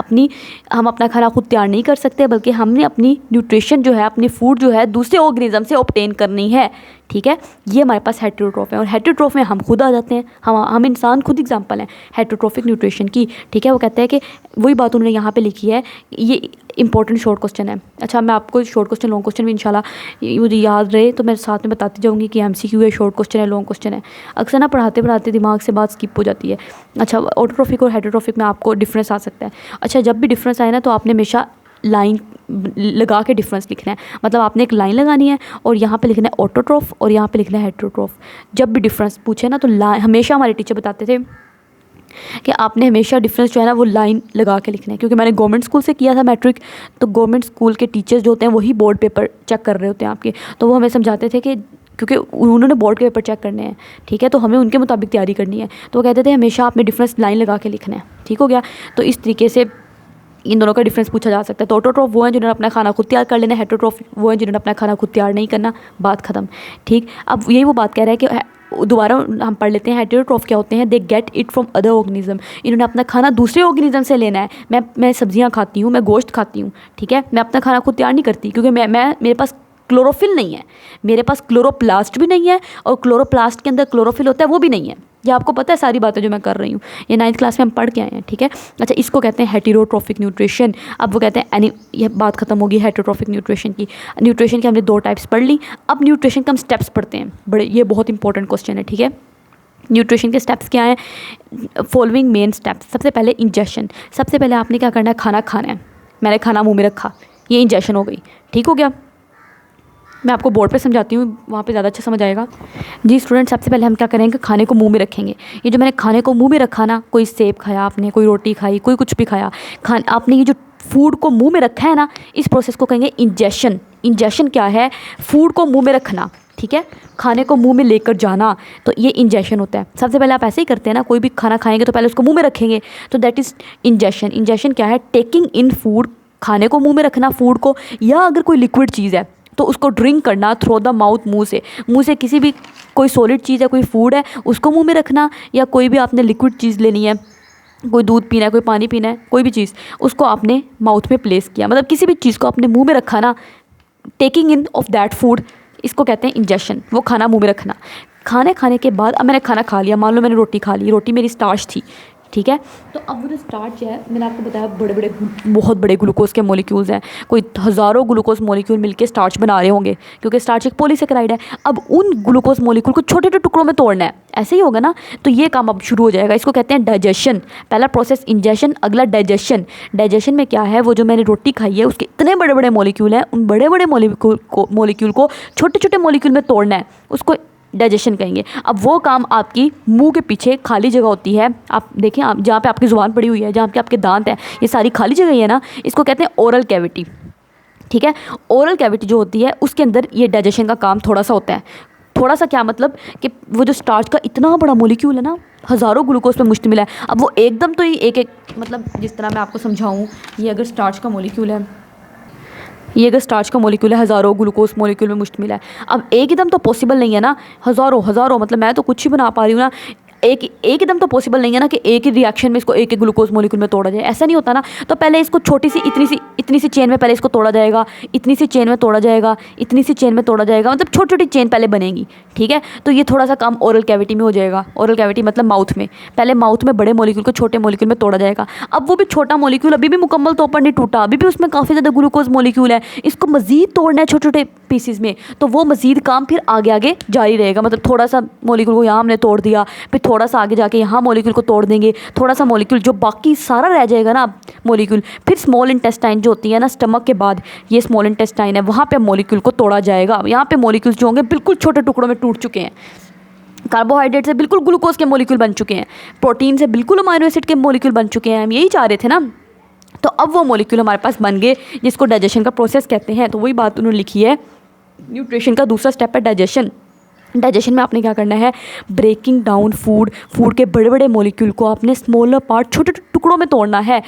हम अपना खाना खुद तैयार नहीं कर सकते, बल्कि हमने अपनी न्यूट्रिशन जो है, अपनी फूड जो है दूसरे ऑर्गेनिज्म से ऑब्टेन करनी है, ठीक है। ये हमारे पास हेटेरोट्रॉफ है, और हेटेरोट्रॉफ में हम खुद आ जाते हैं, हम इंसान खुद एग्जांपल हैं हेटेरोट्रॉफिक न्यूट्रिशन की, ठीक है। वो कहते हैं कि वही बात उन्होंने यहाँ पे लिखी है, ये इंपॉर्टेंट शॉर्ट क्वेश्चन है। अच्छा, मैं आपको शॉर्ट क्वेश्चन लॉन्ग क्वेश्चन भी इंशाल्लाह मुझे याद रहे तो मैं साथ में बताती जाऊँगी कि MCQ है, शॉर्ट क्वेश्चन है, लॉन्ग क्वेश्चन है। अक्सर ना पढ़ाते पढ़ाते दिमाग से बात स्किप हो जाती है। अच्छा, ऑटोट्रॉफिक और हेटेरोट्रॉफिक में आपको डिफरेंस आ सकता है। अच्छा, जब भी डिफरेंस आए ना तो आपने हमेशा लाइन लगा के डिफरेंस लिखना है, मतलब आपने एक लाइन लगानी है और यहाँ पे लिखना है ऑटोट्रॉफ और यहाँ पे लिखना है हेटेरोट्रॉफ। जब भी डिफरेंस पूछे ना तो हमेशा हमारे टीचर बताते थे कि आपने हमेशा डिफरेंस जो है ना वो लाइन लगा के लिखना है, क्योंकि मैंने गवर्नमेंट स्कूल से किया था मैट्रिक, तो गवर्नमेंट स्कूल के टीचर्स जो होते हैं वही बोर्ड पेपर चेक कर रहे होते हैं आपके, तो वो हमें समझाते थे कि क्योंकि उन्होंने बोर्ड के पेपर चेक करने हैं, ठीक है, तो हमें उनके मुताबिक तैयारी करनी है, तो वो कहते थे हमेशा आपने डिफरेंस लाइन लगा के लिखना है, ठीक हो गया। तो इस तरीके से इन दोनों का डिफरेंस पूछा जा सकता है। तो ऑटोट्रॉफ वो हैं जिन्होंने अपना खाना खुद तैयार कर लेना, हेटेरोट्रॉफ वो हैं जिन्होंने अपना खाना खुद तैयार नहीं करना, बात ख़त्म, ठीक। अब यही वो बात कह रहा है कि दोबारा हम पढ़ लेते हैं, हेटेरोट्रॉफ क्या होते हैं? They get it from other organism, इन्होंने अपना खाना दूसरे ऑर्गेनिज्म से लेना है। मैं सब्जियां खाती हूँ, मैं गोश्त खाती हूँ, ठीक है, मैं अपना खाना खुद तैयार नहीं करती, क्योंकि मेरे पास क्लोरोफिल नहीं है, मेरे पास क्लोरोप्लास्ट भी नहीं है, और क्लोरोप्लास्ट के अंदर क्लोरोफिल होता है वो भी नहीं है। ये आपको पता है सारी बातें जो मैं कर रही हूँ, ये 9th क्लास में हम पढ़ के आए हैं, ठीक है। अच्छा, इसको कहते हैं हेटेरोट्रॉफिक न्यूट्रिशन। अब वो कहते हैं ये बात खत्म होगी हेटेरोट्रॉफिक न्यूट्रिशन की। न्यूट्रिशन की हमने 2 टाइप्स पढ़ ली, अब न्यूट्रिशन के हम स्टेप्स पढ़ते हैं, बड़े ये बहुत इंपॉर्टेंट क्वेश्चन है, ठीक है। न्यूट्रिशन के स्टेप्स क्या हैं? Following main steps. सबसे पहले इंजेशन, सबसे पहले आपने क्या करना है? खाना खाना है, मैंने खाना मुँह में रखा, ये इंजेशन हो गई, ठीक हो गया। मैं आपको बोर्ड पे समझाती हूँ, वहाँ पे ज़्यादा अच्छा समझ आएगा। जी स्टूडेंट, सबसे पहले हम क्या करेंगे? खाने को मुंह में रखेंगे। ये जो मैंने खाने को मुंह में रखा ना, कोई सेब खाया आपने, कोई रोटी खाई, कोई कुछ भी खाया, आपने ये जो फूड को मुंह में रखा है ना, इस प्रोसेस को कहेंगे इंजेशन। इंजेशन क्या है? फूड को मुँह में रखना, ठीक है, खाने को मुंह में लेकर जाना, तो ये इंजेशन होता है। सबसे पहले आप ऐसे ही करते हैं ना, कोई भी खाना खाएंगे तो पहले उसको मुँह में रखेंगे, तो दैट इज़ इंजेशन। इंजेशन क्या है? टेकिंग इन फूड, खाने को मुँह में रखना फूड को, या अगर कोई लिक्विड चीज़ है तो उसको ड्रिंक करना थ्रू द माउथ, मुंह से किसी भी कोई सॉलिड चीज़ है, कोई फूड है, उसको मुंह में रखना, या कोई भी आपने लिक्विड चीज़ लेनी है, कोई दूध पीना है, कोई पानी पीना है, कोई भी चीज़, उसको आपने माउथ में प्लेस किया, मतलब किसी भी चीज़ को आपने मुंह में रखा ना, taking in of that food, इसको कहते हैं इंजेशन। वो खाना मुंह में रखना। खाने के बाद अब मैंने खाना खा लिया, मान लो मैंने रोटी खा ली, रोटी मेरी स्टार्च थी, ठीक है, तो अब वो जो स्टार्च है, मैंने आपको बताया बहुत बड़े ग्लूकोज के मॉलिक्यूल्स हैं, कोई हज़ारों ग्लूकोज मॉलिक्यूल मिलके स्टार्च बना रहे होंगे, क्योंकि स्टार्च एक पॉलीसेकेराइड है। अब उन ग्लूकोज मॉलिक्यूल को छोटे छोटे टुकड़ों में तोड़ना है, ऐसे ही होगा ना, तो ये काम अब शुरू हो जाएगा। इसको कहते हैं डाइजेशन। पहला प्रोसेस इंजेशन, अगला डाइजेशन। डाइजेशन में क्या है? वो जो मैंने रोटी खाई है उसके इतने बड़े बड़े मॉलिक्यूल हैं, उन बड़े बड़े मॉलिक्यूल को छोटे छोटे मॉलिक्यूल में तोड़ना है, उसको डाइजेशन कहेंगे। अब वो काम आपकी मुंह के पीछे खाली जगह होती है, आप देखें, आप जहाँ पे आपकी ज़ुबान पड़ी हुई है, जहाँ पे आपके दांत हैं, ये सारी खाली जगह है ना, इसको कहते हैं ओरल कैविटी, ठीक है। ओरल कैविटी जो होती है उसके अंदर ये डाइजेशन का काम थोड़ा सा होता है। थोड़ा सा क्या मतलब कि वो जो स्टार्च का इतना बड़ा मॉलिक्यूल है ना, हज़ारों ग्लूकोज पे मुश्तमिल है, अब वो एकदम तो ही एक मतलब जिस तरह मैं आपको समझाऊँ, ये अगर स्टार्च का मॉलिक्यूल है, ये अगर स्टार्च का मॉलिक्यूल है, हज़ारों ग्लूकोज मॉलिक्यूल में मुश्तमिल है, अब एकदम तो पॉसिबल नहीं है ना, हज़ारों मतलब मैं तो कुछ ही बना पा रही हूँ ना, एक एकदम तो पॉसिबल नहीं है ना कि एक ही रिएक्शन में इसको एक एक ग्लूकोज मॉलिक्यूल में तोड़ा जाए, ऐसा नहीं होता ना। तो पहले इसको छोटी सी इतनी सी चेन में पहले इसको तोड़ा जाएगा, इतनी सी चेन में तोड़ा जाएगा, इतनी सी चेन में तोड़ा जाएगा, मतलब छोटी छोटी चेन पहले बनेगी, ठीक है। तो ये थोड़ा सा काम ओरल कैविटी में हो जाएगा। ओरल कैविटी मतलब माउथ में, पहले माउथ में बड़े मॉलिक्यूल को छोटे मॉलिक्यूल में तोड़ा जाएगा। अब वो भी छोटा मॉलिक्यूल अभी भी मुकम्मल तौर पर नहीं टूटा, अभी भी उसमें काफ़ी ज़्यादा ग्लूकोज मॉलिक्यूल है, इसको मज़ीद तोड़ना है छोटे छोटे पीसीज में। तो वो मज़ीद काम फिर आगे आगे जारी रहेगा, मतलब थोड़ा सा मॉलिक्यूल को यहाँ हमने तोड़ दिया, फिर थोड़ा सा आगे जाके यहाँ मॉलिक्यूल को तोड़ देंगे, थोड़ा सा मॉलिक्यूल जो बाकी सारा रह जाएगा ना मॉलिक्यूल, फिर स्मॉल इंटेस्टाइन जो होती है ना स्टमक के बाद, ये स्मॉल इंटेस्टाइन है, वहाँ पे मॉलिक्यूल को तोड़ा जाएगा। यहाँ पे मॉलिक्यूल्स जो होंगे बिल्कुल छोटे टुकड़ों में टूट चुके हैं, कार्बोहाइड्रेट से बिल्कुल ग्लूकोज के मॉलिक्यूल बन चुके हैं, प्रोटीन से बिल्कुल अमाइनो एसिड के मॉलिक्यूल बन चुके हैं, हम यही चाह रहे थे ना। तो अब वो मॉलिक्यूल हमारे पास बन गए जिसको डाइजेशन का प्रोसेस कहते हैं। तो वही बात उन्होंने लिखी है, न्यूट्रिशन का दूसरा स्टेप है डाइजेशन। डाइजेशन में आपने क्या करना है, ब्रेकिंग डाउन फूड के बड़े बड़े मॉलिक्यूल को आपने स्मॉलर पार्ट छोटे टुकड़ों में तोड़ना है।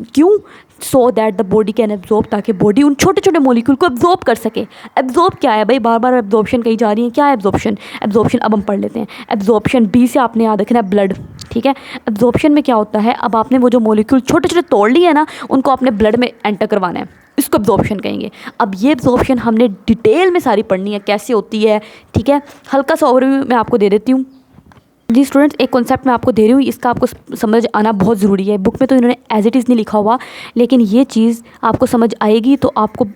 क्यों? So that the body can absorb, ताकि बॉडी उन छोटे छोटे मॉलिक्यूल को एब्जॉर्ब कर सके। एब्जॉर्ब क्या है भाई, बार बार एब्जॉर्प्शन कही जा रही है, क्या है एब्जॉर्प्शन? एब्जॉर्प्शन अब हम पढ़ लेते हैं। एब्जॉर्प्शन बी से आपने याद रखना है ब्लड, ठीक है। एब्जॉर्प्शन में क्या होता है, अब आपने वो जो मॉलिक्यूल छोटे छोटे तोड़ लिए है ना, उनको अपने ब्लड में एंटर करवाना है, इसको एब्जॉर्प्शन कहेंगे। अब ये एब्जॉर्प्शन हमने डिटेल में सारी पढ़नी है, कैसे होती है, ठीक है। हल्का सा ओवरव्यू मैं आपको दे देती हूँ जी स्टूडेंट्स, एक कॉन्सेप्ट मैं आपको दे रही हूँ, इसका आपको समझ आना बहुत ज़रूरी है। बुक में तो इन्होंने एज इट इज़ नहीं लिखा हुआ, लेकिन ये चीज़ आपको समझ आएगी तो आपको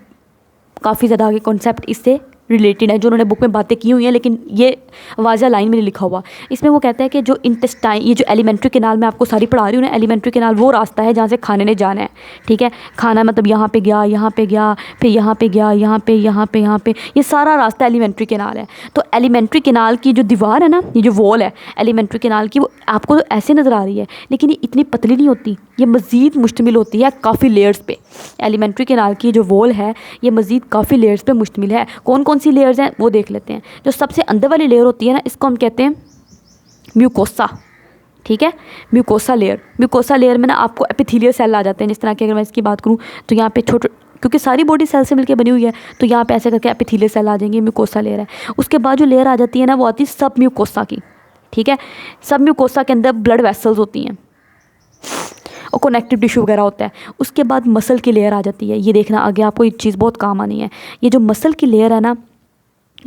काफ़ी ज़्यादा आगे कॉन्सेप्ट इससे रिलेटेड है जो उन्होंने बुक में बातें की हुई हैं, लेकिन ये वाज़ा लाइन में नहीं लिखा हुआ। इसमें वो कहता है कि जो इंटेस्टाइन, ये जो एलिमेंट्री कैनाल मैं आपको सारी पढ़ा रही हूँ ना, एलिमेंट्री कैनाल वो रास्ता है जहाँ से खाने ने जाना है, ठीक है। खाना मतलब यहाँ पे गया, यहाँ पे गया, फिर यहाँ पे गया, यहाँ पे, यहाँ पे, यहाँ पे, ये सारा रास्ता एलिमेंट्री कैनाल है। तो एलिमेंट्री कैनाल की जो दीवार है ना, ये जो वॉल है एलिमेंट्री कैनाल की, वो आपको तो ऐसे नज़र आ रही है, लेकिन ये इतनी पतली नहीं होती, ये मज़ीद मुश्तमिल होती है काफ़ी लेयर्स पे। एलिमेंट्री कैनाल की जो वॉल है ये मज़ीद काफ़ी लेयर्स पे मुश्तमिल है। कौन कौन सी लेयर्स हैं वो देख लेते हैं। जो सबसे अंदर वाली लेयर होती है ना, इसको हम कहते हैं म्यूकोसा, ठीक है। म्यूकोसा लेयर, म्यूकोसा लेयर में ना आपको एपिथेलियल सेल आ जाते हैं। जिस तरह की अगर मैं इसकी बात करूँ तो यहाँ पे छोटे, क्योंकि सारी बॉडी सेल से मिलकर बनी हुई है, तो यहाँ पे ऐसे करके एपिथेलियल सेल आ जाएंगे, म्यूकोसा लेयर है। उसके बाद जो लेयर आ जाती है ना, वो आती है सब म्यूकोसा की, ठीक है। सब म्यूकोसा के अंदर ब्लड वेसल्स होती हैं और कनेक्टिव टिश्यू वगैरह होता है। उसके बाद मसल की लेयर आ जाती है। ये देखना आगे आपको ये चीज़ बहुत काम आनी है। ये जो मसल की लेयर है ना,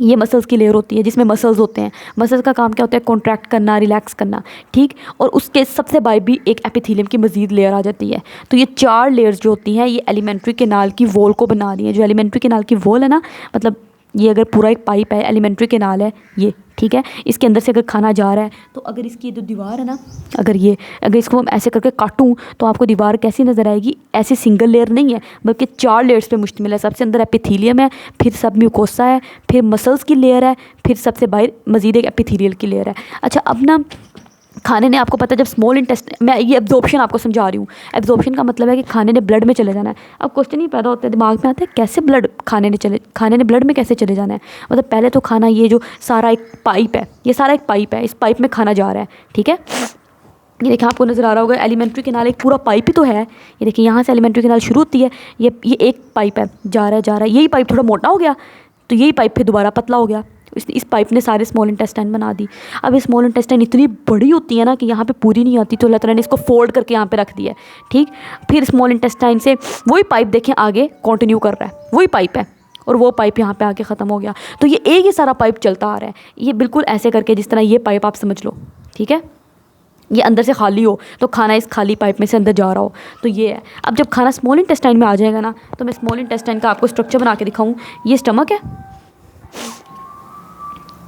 ये मसल्स की लेयर होती है जिसमें मसल्स होते हैं। मसल्स का काम क्या होता है, कॉन्ट्रैक्ट करना, रिलैक्स करना, ठीक। और उसके सबसे बाय भी एक एपिथेलियम की मजीद लेयर आ जाती है। तो ये 4 लेयर्स जो होती हैं ये एलिमेंट्री कैनाल की वॉल को बना रही है। जो एलिमेंट्री कैनाल की वॉल है ना, मतलब ये अगर पूरा एक पाइप है, एलिमेंट्री कैनाल है ये, ठीक है। इसके अंदर से अगर खाना जा रहा है तो अगर इसकी जो दीवार है ना, अगर इसको हम ऐसे करके काटूँ तो आपको दीवार कैसी नज़र आएगी, ऐसे सिंगल लेयर नहीं है बल्कि 4 लेयर्स पे मुश्तमिल है। सबसे अंदर एपिथेलियम है, फिर सब म्यूकोसा है, फिर मसल्स की लेयर है, फिर सबसे बाहर मज़ीद एक एपिथेलियल की लेयर है। अच्छा, अब ना खाने ने, आपको पता है जब स्मॉल इंटेस्टाइन, मैं ये एब्जॉर्प्शन आपको समझा रही हूँ। एब्जॉर्प्शन का मतलब है कि खाने ने ब्लड में चले जाना है। अब क्वेश्चन ही पैदा होता है दिमाग में, आता है कैसे ब्लड खाने ने ब्लड में कैसे चले जाना है। मतलब पहले तो खाना, ये जो सारा एक पाइप है, ये सारा एक पाइप है, इस पाइप में खाना जा रहा है, ठीक है। ये देखिए आपको नज़र आ रहा होगा एलिमेंट्री कैनाल एक पूरा पाइप ही तो है। ये देखिए यहाँ से एलिमेंट्री कैनाल शुरू होती है, ये एक पाइप है, जा रहा है, यही पाइप थोड़ा मोटा हो गया तो यही पाइप फिर दोबारा पतला हो गया। इस पाइप ने सारे स्मॉल इंटेस्टाइन बना दी। अब ये स्मॉल इंटेस्टाइन इतनी बड़ी होती है ना कि यहाँ पे पूरी नहीं आती, तो अल्लाह ताला ने इसको फोल्ड करके यहाँ पे रख दिया है, ठीक। फिर स्मॉल इंटेस्टाइन से वही पाइप देखें आगे कंटिन्यू कर रहा है, वही पाइप है, और वो पाइप यहाँ पे आके ख़त्म हो गया। तो ये एक ही सारा पाइप चलता आ रहा है, ये बिल्कुल ऐसे करके जिस तरह ये पाइप आप समझ लो, ठीक है। ये अंदर से खाली हो तो खाना इस खाली पाइप में से अंदर जा रहा हो, तो ये है। अब जब खाना स्मॉल इंटेस्टाइन में आ जाएगा ना, तो मैं स्मॉल इंटेस्टाइन का आपको स्ट्रक्चर बना के दिखाऊँ। ये स्टमक है,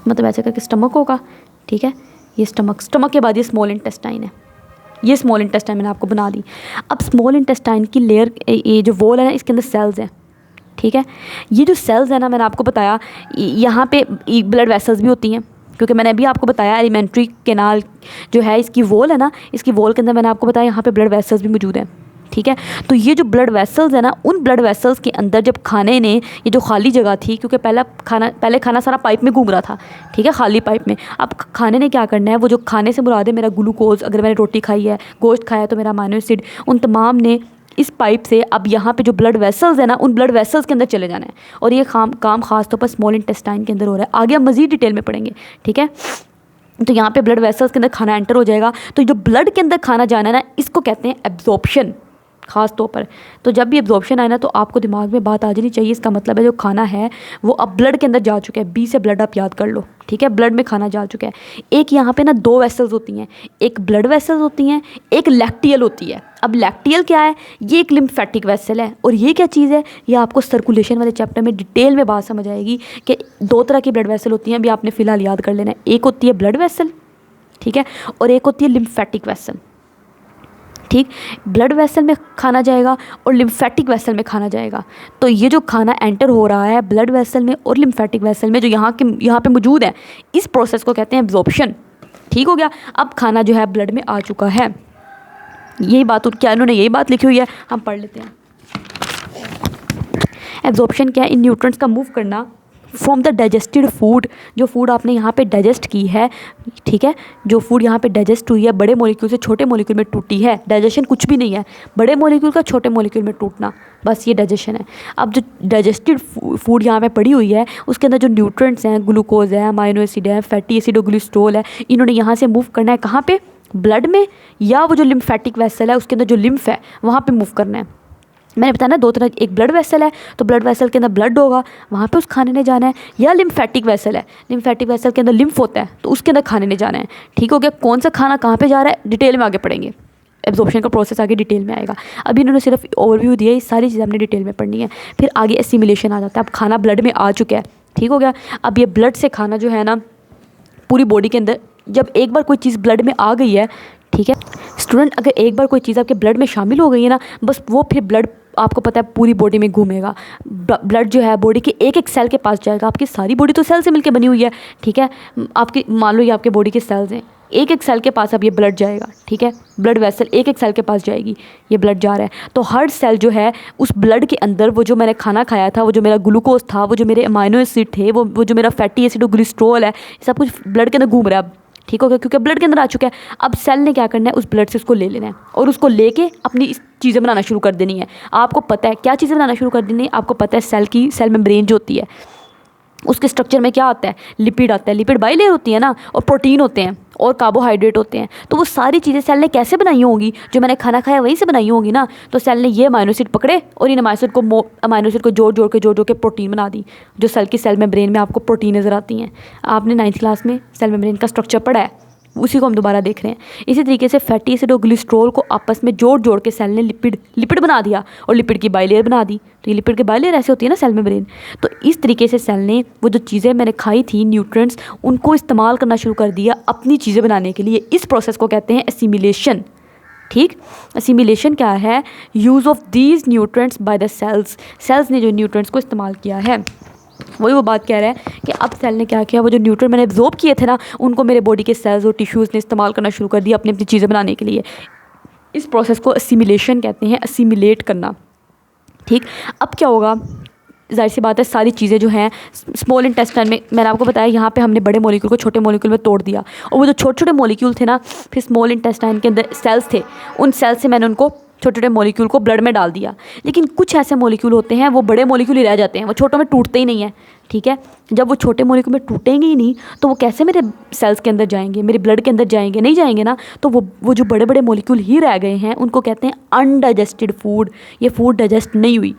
मतलब ऐसे करके स्टमक होगा, ठीक है। ये स्टमक के बाद ये स्मॉल इंटेस्टाइन है, ये स्मॉल इंटेस्टाइन मैंने आपको बना दी। अब स्मॉल इंटेस्टाइन की लेयर, ये जो वॉल है ना, इसके अंदर सेल्स हैं, ठीक है। ये जो सेल्स है ना, मैंने आपको बताया यहाँ पे ब्लड वेसल्स भी होती हैं, क्योंकि मैंने अभी आपको बताया एलिमेंट्री कैनाल जो है इसकी वॉल है ना, इसकी वॉल के अंदर मैंने आपको बताया यहाँ पे ब्लड वेसल्स भी मौजूद हैं, ठीक है। तो ये जो ब्लड वेसल्स है ना, उन ब्लड वेसल्स के अंदर जब खाने ने, ये जो खाली जगह थी, क्योंकि पहले खाना सारा पाइप में घूम रहा था, ठीक है, खाली पाइप में। अब खाने ने क्या करना है, वो जो खाने से मुराद है मेरा ग्लूकोज, अगर मैंने रोटी खाई है, गोश्त खाया है तो मेरा अमाइनो एसिड, उन तमाम ने इस पाइप से अब यहाँ पे जो ब्लड वेसल्स है ना, उन ब्लड वेसल्स के अंदर चले जाना है। और ये काम ख़ास तौर पर स्मॉल इंटेस्टाइन के अंदर हो रहा है। आगे हम मज़ीद डिटेल में पढ़ेंगे, ठीक है। तो यहाँ पे ब्लड वेसल्स के अंदर खाना एंटर हो जाएगा। तो जो ब्लड के अंदर खाना जाना है ना, इसको कहते हैं एब्जॉर्प्शन खास तौर पर। तो जब भी एब्जॉर्प्शन आए ना, तो आपको दिमाग में बात आ जानी चाहिए, इसका मतलब है जो खाना है वो अब ब्लड के अंदर जा चुका है। बी से ब्लड आप याद कर लो, ठीक है, ब्लड में खाना जा चुका है। एक यहाँ पे ना दो वेसल्स होती हैं, एक ब्लड वेसल्स होती हैं, एक लैक्टियल होती है। अब लैक्टियल क्या है? ये एक लिम्फेटिक वेसल है। और ये क्या चीज़ है? ये आपको सर्कुलेशन वाले चैप्टर में डिटेल में बात समझ आएगी कि दो तरह की ब्लड वेसल होती हैं। अभी आपने फ़िलहाल याद कर लेना है, एक होती है ब्लड वेसल, ठीक है, और एक होती है लिम्फेटिक वेसल। ठीक, ब्लड वेसल में खाना जाएगा और लिम्फेटिक वेसल में खाना जाएगा। तो ये जो खाना एंटर हो रहा है ब्लड वेसल में और लिम्फेटिक वेसल में, जो यहाँ पे मौजूद है, इस प्रोसेस को कहते हैं एब्जॉर्प्शन। ठीक हो गया। अब खाना जो है ब्लड में आ चुका है। यही बात, क्या इन्होंने यही बात लिखी हुई है, हम पढ़ लेते हैं। एब्जॉर्प्शन क्या है? इन न्यूट्रिएंट्स का मूव करना फ्रॉम द डाइजेस्टेड फूड, जो फूड आपने यहाँ पे डाइजेस्ट की है, ठीक है, जो फूड यहाँ पे डाइजेस्ट हुई है, बड़े मॉलिक्यूल से छोटे मॉलिक्यूल में टूटी है। डाइजेशन कुछ भी नहीं है, बड़े मॉलिक्यूल का छोटे मॉलिक्यूल में टूटना, बस ये डाइजेशन है। अब जो डाइजेस्टेड फूड यहाँ पे पड़ी हुई है, उसके अंदर जो न्यूट्रिएंट्स हैं, ग्लूकोज है, अमाइनो एसिड है, फैटी एसिड और ग्लिसरॉल है, इन्होंने यहाँ से मूव करना है कहाँ पे? ब्लड में, या वो जो लिम्फेटिक वेसल है उसके अंदर जो लिम्फ है वहाँ पे मूव करना है। मैंने बताया ना दो तरह, एक ब्लड वेसल है तो ब्लड वेसल के अंदर ब्लड होगा, वहाँ पे उस खाने ने जाना है, या लिम्फेटिक वेसल है, लिम्फेटिक वेसल के अंदर लिम्फ होता है तो उसके अंदर खाने ने जाना है। ठीक हो गया। कौन सा खाना कहाँ पे जा रहा है डिटेल में आगे पढ़ेंगे, एब्जॉर्प्शन का प्रोसेस आगे डिटेल में आएगा। अभी इन्होंने सिर्फ ओवरव्यू दिया, ये सारी चीज़ें हमने डिटेल में पढ़नी है। फिर आगे एसिमिलेशन आ जाता है। अब खाना ब्लड में आ चुका है, ठीक हो गया। अब ये ब्लड से खाना जो है ना पूरी बॉडी के अंदर, जब एक बार कोई चीज़ ब्लड में आ गई है, ठीक है स्टूडेंट, अगर एक बार कोई चीज़ आपके ब्लड में शामिल हो गई है ना, बस वो फिर ब्लड आपको पता है पूरी बॉडी में घूमेगा। ब्लड जो है बॉडी के एक एक सेल के पास जाएगा। आपकी सारी बॉडी तो सेल से मिलकर बनी हुई है, ठीक है, आपकी मान लो ये आपके बॉडी के सेल्स हैं, एक एक सेल के पास अब ये ब्लड जाएगा, ठीक है, ब्लड वेसल एक एक सेल के पास जाएगी, ये ब्लड जा रहा है। तो हर सेल जो है उस ब्लड के अंदर, वो जो मैंने खाना खाया था, वो जो मेरा ग्लूकोज था, वो जो मेरे अमाइनो एसिड थे, वो जो मेरा फैटी एसिड और ग्लिसरॉल है, सब कुछ ब्लड के अंदर घूम रहा है अब। ठीक हो गया, क्योंकि ब्लड के अंदर आ चुका है। अब सेल ने क्या करना है, उस ब्लड से उसको ले लेना है और उसको लेके अपनी चीज़ें बनाना शुरू कर देनी है। आपको पता है क्या चीज़ें बनाना शुरू कर देनी है, आपको पता है सेल मेम्ब्रेन जो होती है उसके स्ट्रक्चर में क्या आता है, लिपिड आता है, लिपिड बाइलेयर होती है ना, और प्रोटीन होते हैं और कार्बोहाइड्रेट होते हैं। तो वो सारी चीज़ें सेल ने कैसे बनाई होंगी, जो मैंने खाना खाया वहीं से बनाई होंगी ना। तो सेल ने ये अमाइनो एसिड पकड़े और इन अमाइनो एसिड को जोड़ के प्रोटीन बना दी, जो सेल मेम्ब्रेन में आपको प्रोटीन नज़र आती हैं। आपने 9th क्लास में सेल मेम्ब्रेन का स्ट्रक्चर पढ़ा है, उसी को हम दोबारा देख रहे हैं। इसी तरीके से फैटी एसिड और ग्लिसरॉल को आपस में जोड़ के सेल ने लिपिड बना दिया और लिपिड की बाइलेयर बना दी। तो ये लिपिड की बाइलेयर ऐसे होती है ना सेल मेम्ब्रेन। तो इस तरीके से सेल ने वो जो चीज़ें मैंने खाई थी न्यूट्रिएंट्स, उनको इस्तेमाल करना शुरू कर दिया अपनी चीज़ें बनाने के लिए। इस प्रोसेस को कहते हैं एसिमिलेशन। ठीक, एसिमिलेशन क्या है? Use of these nutrients by the cells ने जो न्यूट्रिएंट्स को इस्तेमाल किया है। वही वो बात कह रहा है कि अब सेल ने क्या किया, वो जो न्यूट्रिएंट मैंने एब्जॉर्ब किए थे ना, उनको मेरे बॉडी के सेल्स और टिश्यूज़ ने इस्तेमाल करना शुरू कर दिया अपनी अपनी चीज़ें बनाने के लिए। इस प्रोसेस को एसिमिलेशन कहते हैं, एसिमिलेट करना। ठीक, अब क्या होगा, जाहिर सी बात है सारी चीज़ें जो हैं स्मॉल इंटेस्टाइन में, मैंने आपको बताया यहाँ पे हमने बड़े मॉलिक्यूल को छोटे मॉलिक्यूल में तोड़ दिया, और वो जो छोटे छोटे मॉलिक्यूल थे ना, फिर स्मॉल इंटेस्टाइन के अंदर सेल्स थे, उन सेल्स से मैंने उनको छोटे छोटे मॉलिक्यूल को ब्लड में डाल दिया। लेकिन कुछ ऐसे मॉलिक्यूल होते हैं वो बड़े मॉलिक्यूल ही रह जाते हैं, वो छोटों में टूटते ही नहीं है। ठीक है, जब वो छोटे मॉलिक्यूल में टूटेंगे ही नहीं तो वो कैसे मेरे सेल्स के अंदर जाएंगे, मेरे ब्लड के अंदर जाएंगे, नहीं जाएंगे ना। तो वो जो बड़े बड़े मॉलिक्यूल ही रह गए हैं उनको कहते हैं अनडाइजेस्टेड फूड। ये फूड डाइजेस्ट नहीं हुई,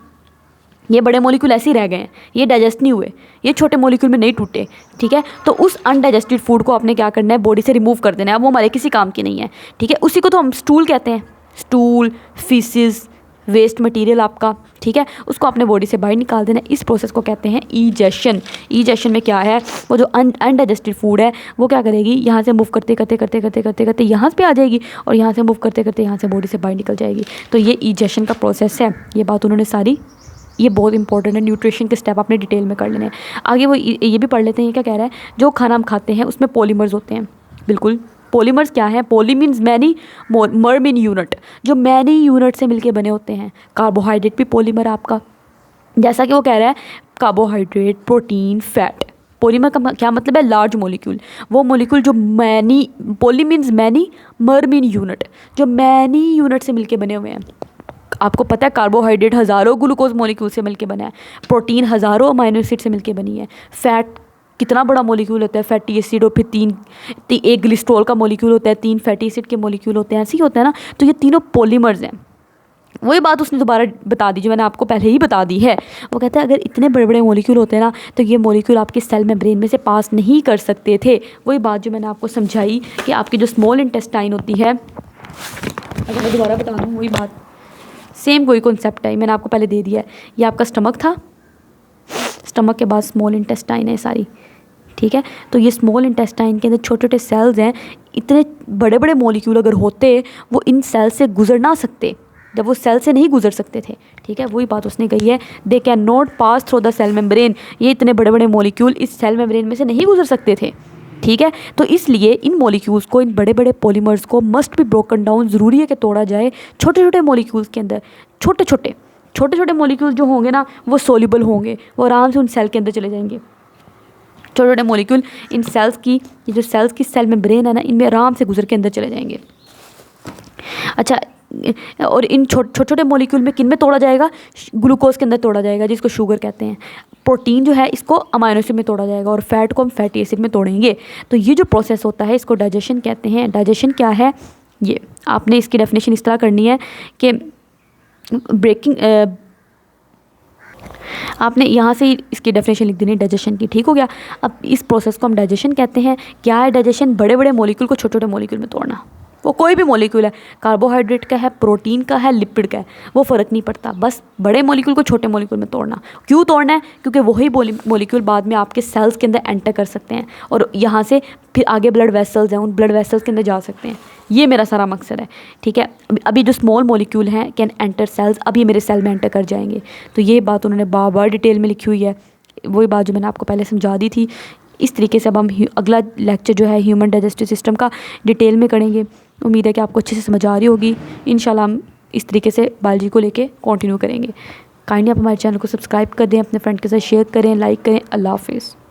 ये बड़े मॉलिक्यूल ऐसे ही रह गए हैं, ये डाइजेस्ट नहीं हुए, ये छोटे मॉलिक्यूल में नहीं टूटे। ठीक है, तो उस अनडाइजेस्टेड फूड को आपने क्या करना है, बॉडी से रिमूव कर देना है। अब वो हमारे किसी काम की नहीं है। ठीक है, उसी को तो हम स्टूल कहते हैं, स्टूल, फीसिस, वेस्ट मटेरियल आपका, ठीक है, उसको अपने बॉडी से बाहर निकाल देना। इस प्रोसेस को कहते हैं ईजेशन। ईजेशन में क्या है, वो जो अनडाइजेस्टेड फूड है वो क्या करेगी, यहाँ से मूव करते करते यहाँ पे आ जाएगी, और यहाँ से मूव करते करते यहाँ से बॉडी से बाहर निकल जाएगी। तो ये ईजेशन का प्रोसेस है। ये बात उन्होंने सारी, ये बहुत इंपॉर्टेंट है, न्यूट्रिशन के स्टेप आपने डिटेल में कर लेने हैं। आगे वो ये भी पढ़ लेते हैं, क्या कह रहा है, जो खाना हम खाते हैं उसमें पॉलीमर्स होते हैं। बिल्कुल, पॉलीमर्स क्या है, पॉली मीन्स मैनी, मर मीन यूनिट, जो मैनी यूनिट से मिलके बने होते हैं। कार्बोहाइड्रेट भी पॉलीमर आपका, जैसा कि वो कह रहा है, कार्बोहाइड्रेट, प्रोटीन, फैट। पॉलीमर का क्या मतलब है, लार्ज मॉलिक्यूल, वो मॉलिक्यूल जो मैनी, पॉली मीन्स मैनी, मर मीन यूनिट, जो मैनी यूनिट से मिलके बने हुए हैं। आपको पता है कार्बोहाइड्रेट हज़ारों ग्लूकोज मॉलिक्यूल से मिलके बना है, प्रोटीन हज़ारों अमाइनो एसिड से मिलके बनी है, फैट कितना बड़ा मॉलिक्यूल होता है फैटी एसिड, और फिर एक ग्लिस्ट्रॉल का मॉलिक्यूल होता है, 3 फैटी एसिड के मॉलिक्यूल होते हैं, ऐसे ही होता है ना। तो ये तीनों पॉलीमर्स हैं। वही बात उसने दोबारा बता दी जो मैंने आपको पहले ही बता दी है। वो कहता है अगर इतने बड़े बड़े मॉलिक्यूल होते हैं ना तो ये मॉलिक्यूल आपके सेल मेम्ब्रेन में से पास नहीं कर सकते थे। वही बात जो मैंने आपको समझाई कि आपकी जो स्मॉल इंटेस्टाइन होती है, अगर मैं दोबारा बता दूँ वही बात, सेम कोई कॉन्सेप्ट है, मैंने आपको पहले दे दिया है। ये आपका स्टमक था, स्टमक के बाद स्मॉल इंटेस्टाइन है सारी, ठीक है। तो ये स्मॉल इंटेस्टाइन के अंदर छोटे छोटे सेल्स हैं। इतने बड़े बड़े मॉलिक्यूल अगर होते वो इन सेल से गुजर ना सकते, जब वो सेल से नहीं गुजर सकते थे, ठीक है। वही बात उसने कही है, they can not pass through the cell membrane. ये इतने बड़े बड़े मॉलिक्यूल इस सेल मेम्ब्रेन में से नहीं गुजर सकते थे, ठीक है। तो इसलिए इन मॉलिक्यूल्स को, इन बड़े बड़े पॉलीमर्स को मस्ट बी ब्रोकन डाउन, ज़रूरी है कि तोड़ा जाए छोटे छोटे मॉलिक्यूल्स के अंदर। छोटे छोटे मॉलिक्यूल जो होंगे ना वो सोल्यूबल होंगे, वो आराम से उन सेल के अंदर चले जाएंगे। छोटे छोटे मॉलिक्यूल इन सेल्स की, ये जो सेल्स की सेल मेम्ब्रेन है ना, इनमें आराम से गुजर के अंदर चले जाएंगे। अच्छा, और इन छोटे छोटे मॉलिक्यूल में किन में तोड़ा जाएगा? ग्लूकोज के अंदर तोड़ा जाएगा, जिसको शुगर कहते हैं। प्रोटीन जो है इसको अमाइनो एसिड में तोड़ा जाएगा, और फैट को हम फैटी एसिड में तोड़ेंगे। तो ये जो प्रोसेस होता है इसको डाइजेशन कहते हैं। डाइजेशन क्या है? ये आपने इसकी डेफिनेशन इस तरह करनी है कि आपने यहाँ से ही इसकी डेफिनेशन लिख देनी है डाइजेशन की, ठीक हो गया। अब इस प्रोसेस को हम डाइजेशन कहते हैं। क्या है डाइजेशन? बड़े बड़े मॉलिक्यूल को छोटे छोटे मॉलिक्यूल में तोड़ना। वो कोई भी मॉलिक्यूल है, कार्बोहाइड्रेट का है, प्रोटीन का है, लिपिड का है, वो फ़र्क नहीं पड़ता, बस बड़े मॉलिक्यूल को छोटे मॉलिक्यूल में तोड़ना। क्यों तोड़ना है? क्योंकि वही मॉलिक्यूल बाद में आपके सेल्स के अंदर एंटर कर सकते हैं, और यहाँ से फिर आगे ब्लड वेसल्स हैं, उन ब्लड वेसल्स के अंदर जा सकते हैं। ये मेरा सारा मकसद है, ठीक है। अभी जो स्मॉल मॉलिक्यूल हैं कैन एंटर सेल्स, अब ये मेरे सेल में एंटर कर जाएंगे। तो ये बात उन्होंने बार बार डिटेल में लिखी हुई है। वही बात जो मैंने आपको पहले समझा दी थी। इस तरीके से अब हम अगला लेक्चर जो है ह्यूमन डाइजेस्टिव सिस्टम का डिटेल में करेंगे। उम्मीद है कि आपको अच्छे से समझ आ रही होगी। इंशाल्लाह हम इस तरीके से बायोलॉजी को लेके कंटिन्यू करेंगे। काइंडली आप हमारे चैनल को सब्सक्राइब कर दें, अपने फ्रेंड के साथ शेयर करें, लाइक करें। अल्लाह हाफिज़।